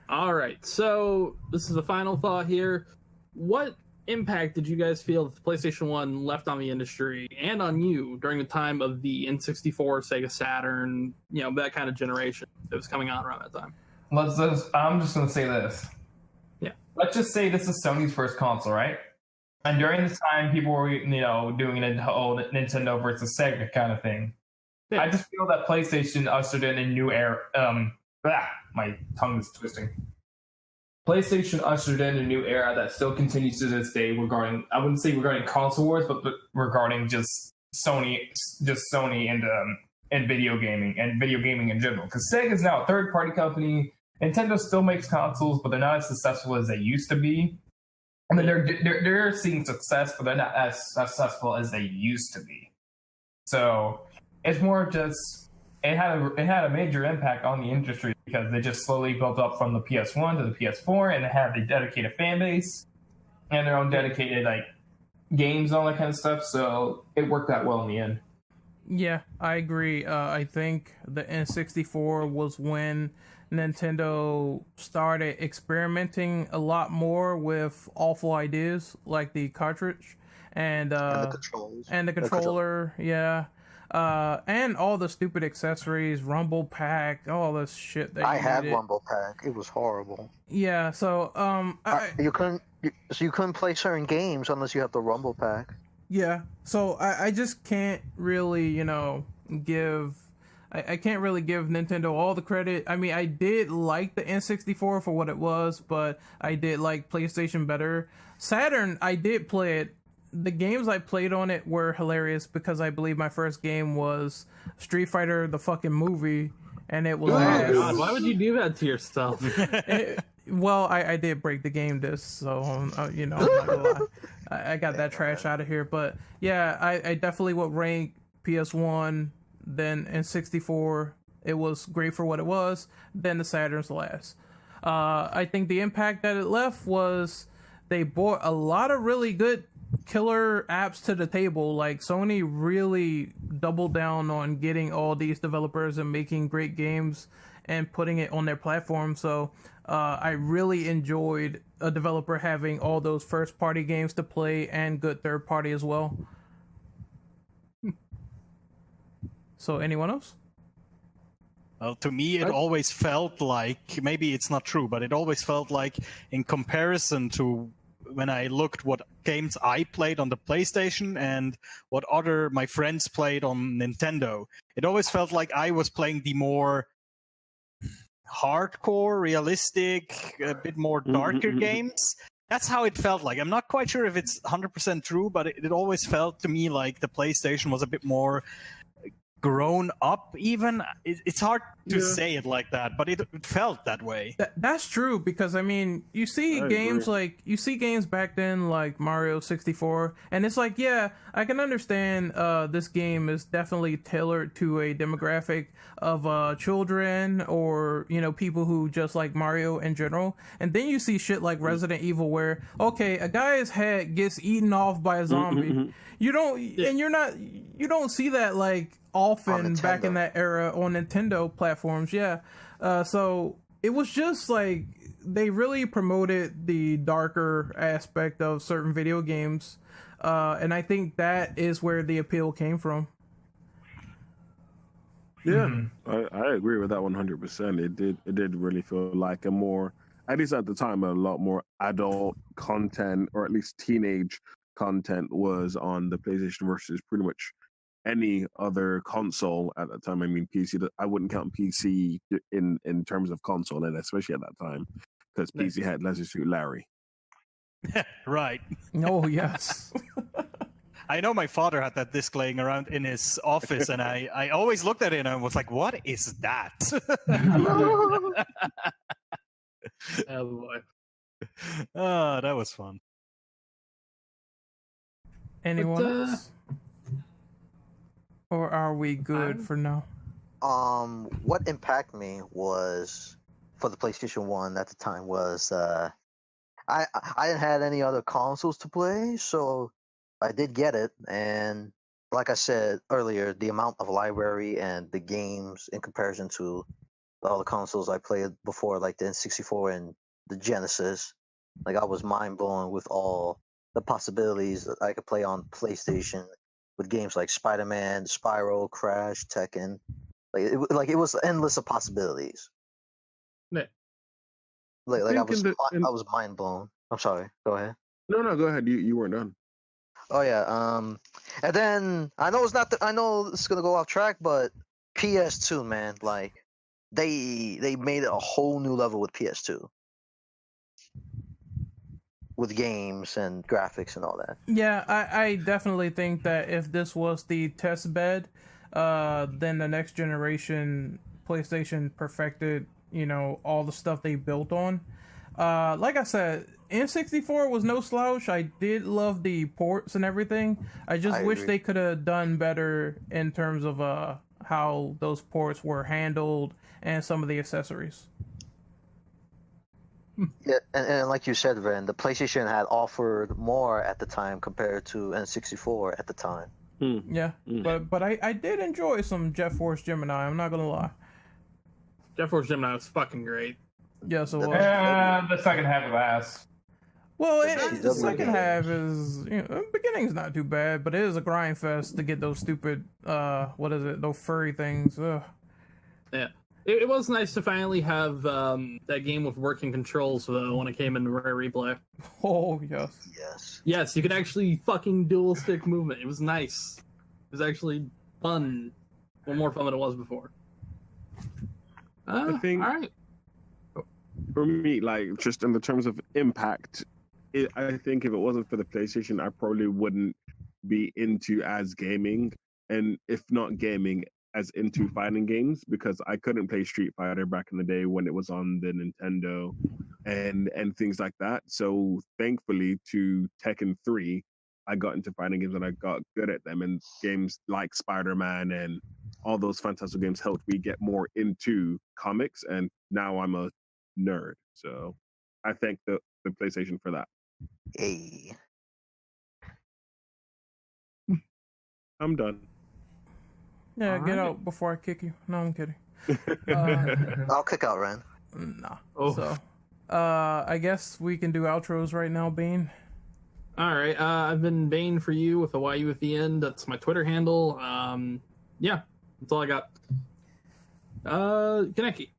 All right, so this is the final thought here. What impact did you guys feel that the PlayStation 1 left on the industry and on you during the time of the N64, Sega Saturn, that kind of generation that was coming out around that time? I'm just gonna say this. Yeah. Let's just say this is Sony's first console, right? And during this time, people were, doing a whole Nintendo versus Sega kind of thing. Yeah. I just feel that PlayStation ushered in a new era. My tongue is twisting. PlayStation ushered in a new era that still continues to this day regarding, I wouldn't say regarding console wars, but regarding just Sony and video gaming in general. Because Sega is now a third-party company. Nintendo still makes consoles, but they're not as successful as they used to be. I mean, they're seeing success, but they're not as successful as they used to be. So it's more just it had a major impact on the industry because they just slowly built up from the PS1 to the PS4, and they had a dedicated fan base and their own dedicated games and all that kind of stuff. So it worked out well in the end. Yeah, I agree. I think the N64 was when Nintendo started experimenting a lot more with awful ideas like the cartridge and the controls. and the controller, yeah. And all the stupid accessories, Rumble Pack, all this shit that I you had needed. Rumble Pack. It was horrible. Yeah, so You couldn't play certain games unless you have the Rumble Pack. yeah, so I just can't really, give. I can't really give Nintendo all the credit. I mean, I did like the N64 for what it was, but I did like PlayStation better. Saturn, I did play it. The games I played on it were hilarious because I believe my first game was Street Fighter, the fucking movie, and it was Oh, ass. God, why would you do that to yourself? Well, I did break the game disc, so I'm not gonna lie. I got that trash out of here. But yeah, I definitely would rank PS1, then N64. It was great for what it was. Then the Saturn's last. I think the impact that it left was they brought a lot of really good killer apps to the table. Like Sony really doubled down on getting all these developers and making great games and putting it on their platform. So I really enjoyed a developer having all those first party games to play and good third party as well. So anyone else? Well, to me, it always felt like, maybe it's not true, but it always felt like in comparison to when I looked what games I played on the PlayStation and what my friends played on Nintendo, it always felt like I was playing the more hardcore, realistic, a bit more darker games. That's how it felt like. I'm not quite sure if it's 100% true, but it always felt to me like the PlayStation was a bit more grown up even. It's hard to say it like that, but it felt that way. That's true, because I mean, you see games back then like Mario 64, and it's like, yeah, I can understand this game is definitely tailored to a demographic of children or people who just like Mario in general. And then you see shit like Resident Evil where, okay, a guy's head gets eaten off by a zombie. You don't see that like often back in that era on Nintendo platforms. So it was just like they really promoted the darker aspect of certain video games, and I think that is where the appeal came from. Yeah, I agree with that 100%. It did really feel like a more, at least at the time, a lot more adult content, or at least teenage content was on the PlayStation versus pretty much any other console at that time. I mean, PC, I wouldn't count PC in terms of console, and especially at that time, because Nice. PC had Leisure Suit Larry. Right. Oh yes. I know my father had that disc laying around in his office, and I always looked at it and I was like, "What is that?" Oh boy. Oh, that was fun. Anyone But, else? Or are we good I'm- for now? What impacted me was for the PlayStation 1 at the time was I didn't have any other consoles to play, so I did get it, and like I said earlier, the amount of library and the games in comparison to all the consoles I played before, like the N64 and the Genesis, like I was mind blown with all the possibilities that I could play on PlayStation with games like Spider-Man, Spyro, Crash, Tekken. Like it was endless of possibilities. Yeah. Like I think was in the- I was mind blown. I'm sorry. Go ahead. No, go ahead. You weren't done. Oh yeah. And then I know I know it's gonna go off track, but PS2, man, like they made it a whole new level with PS2, with games and graphics and all that. Yeah, I definitely think that if this was the test bed, then the next generation PlayStation perfected, all the stuff they built on. Like I said, N64 was no slouch. I did love the ports and everything. I just I wish agree. they could have done better in terms of how those ports were handled and some of the accessories. Yeah, and like you said, Ren, the PlayStation had offered more at the time compared to N64 at the time. Yeah, but I did enjoy some Jet Force Gemini. I'm not gonna lie. Jet Force Gemini was fucking great. Yes, it was. The second half of ass. Well, The the CW second game. half is, the beginning's not too bad, but it is a grind fest to get those stupid, what is it, those furry things. Ugh. Yeah. It was nice to finally have that game with working controls though when it came into Rare Replay. Oh, yes. Yes. Yes, you could actually fucking dual stick movement. It was nice. It was actually fun. Well, more fun than it was before. think- All right. For me, like just in the terms of impact, I think if it wasn't for the PlayStation, I probably wouldn't be into as gaming, and if not gaming, as into fighting games, because I couldn't play Street Fighter back in the day when it was on the Nintendo, and things like that. So thankfully, to Tekken 3, I got into fighting games and I got good at them. And games like Spider-Man and all those fantastic games helped me get more into comics. And now I'm a nerd. So I thank the PlayStation for that. Hey. I'm done. Yeah, All get right. out before I kick you. No, I'm kidding. I'll kick out Ren. Nah. Oh. So, I guess we can do outros right now, Bean. All right. I've been Bane for you with a YU at the end. That's my Twitter handle. Yeah, that's all I got. Kaneki.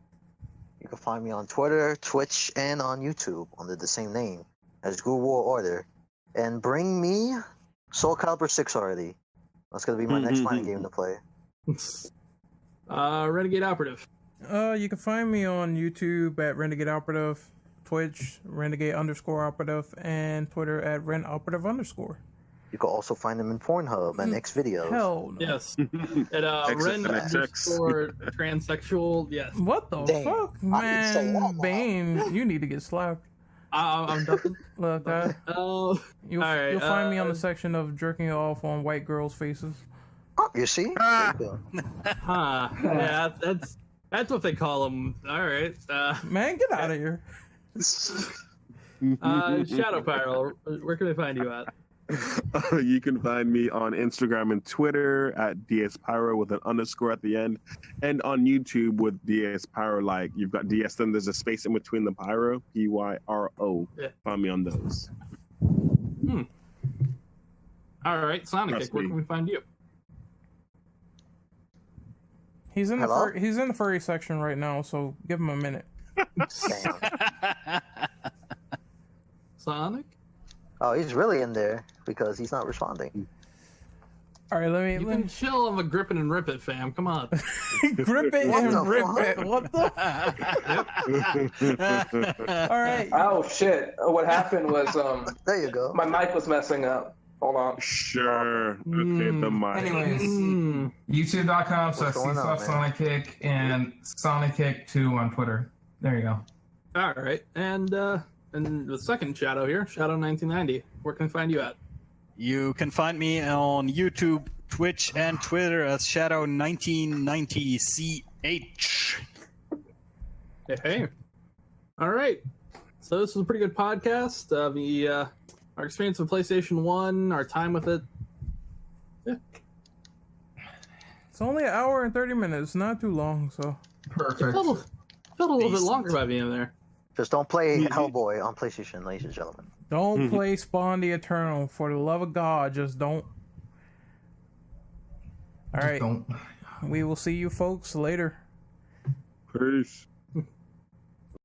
You can find me on Twitter, Twitch, and on YouTube under the same name as Guru War Order. And bring me Soul Calibur 6 already. That's gonna be my next fighting game to play. Renegade Operative. You can find me on YouTube at Renegade Operative, Twitch, Renegade_Operative, and Twitter at RenOperative_. You can also find them in Pornhub and Xvideos. Hell no. Yes. And Ren XXX. underscore transsexual. Yes. What the Damn, fuck, I didn't say that man? now. Bane, you need to get slapped. I'm done. Look, Oh, you'll Alright, you'll find me on the section of jerking off on white girls' faces. Oh, you see? There you go. huh. Yeah, that's what they call them. All right. Man, get out of here. Shadow Pyro, where can they find you at? You can find me on Instagram and Twitter at DSPyro with an underscore at the end, and on YouTube with DSPyro. Like you've got DS, then there's a space in between the Pyro, PYRO. Yeah. Find me on those. All right, Sonic, Trust where me. can we find you? He's in Hello? he's in the furry section right now, so give him a minute. Damn. Sonic? Oh, he's really in there because he's not responding. All right, let You me can chill on the grip it and rip it, fam. Come on. grip it What and the rip fuck? it. What the? All right. Oh shit! What happened was There you go. my mic was messing up. Hold on. Sure. Okay, Mm. the mic. Anyways, Mm. What's youtube.com/CSoftSonicKick and SonicKick2 on Twitter. There you go. All right, and the second Shadow here, Shadow 1990. Where can I find you at? You can find me on YouTube, Twitch, and Twitter as Shadow1990CH. Hey. All right. So this was a pretty good podcast. Our experience with PlayStation 1, our time with it. It's only an hour and 30 minutes. Not too long, so. It Perfect. felt a little bit Decent. longer by the end there. Just don't play Hellboy on PlayStation, ladies and gentlemen. Don't play Spawn the Eternal. For the love of God, just don't. All right. Don't. We will see you folks later. Peace.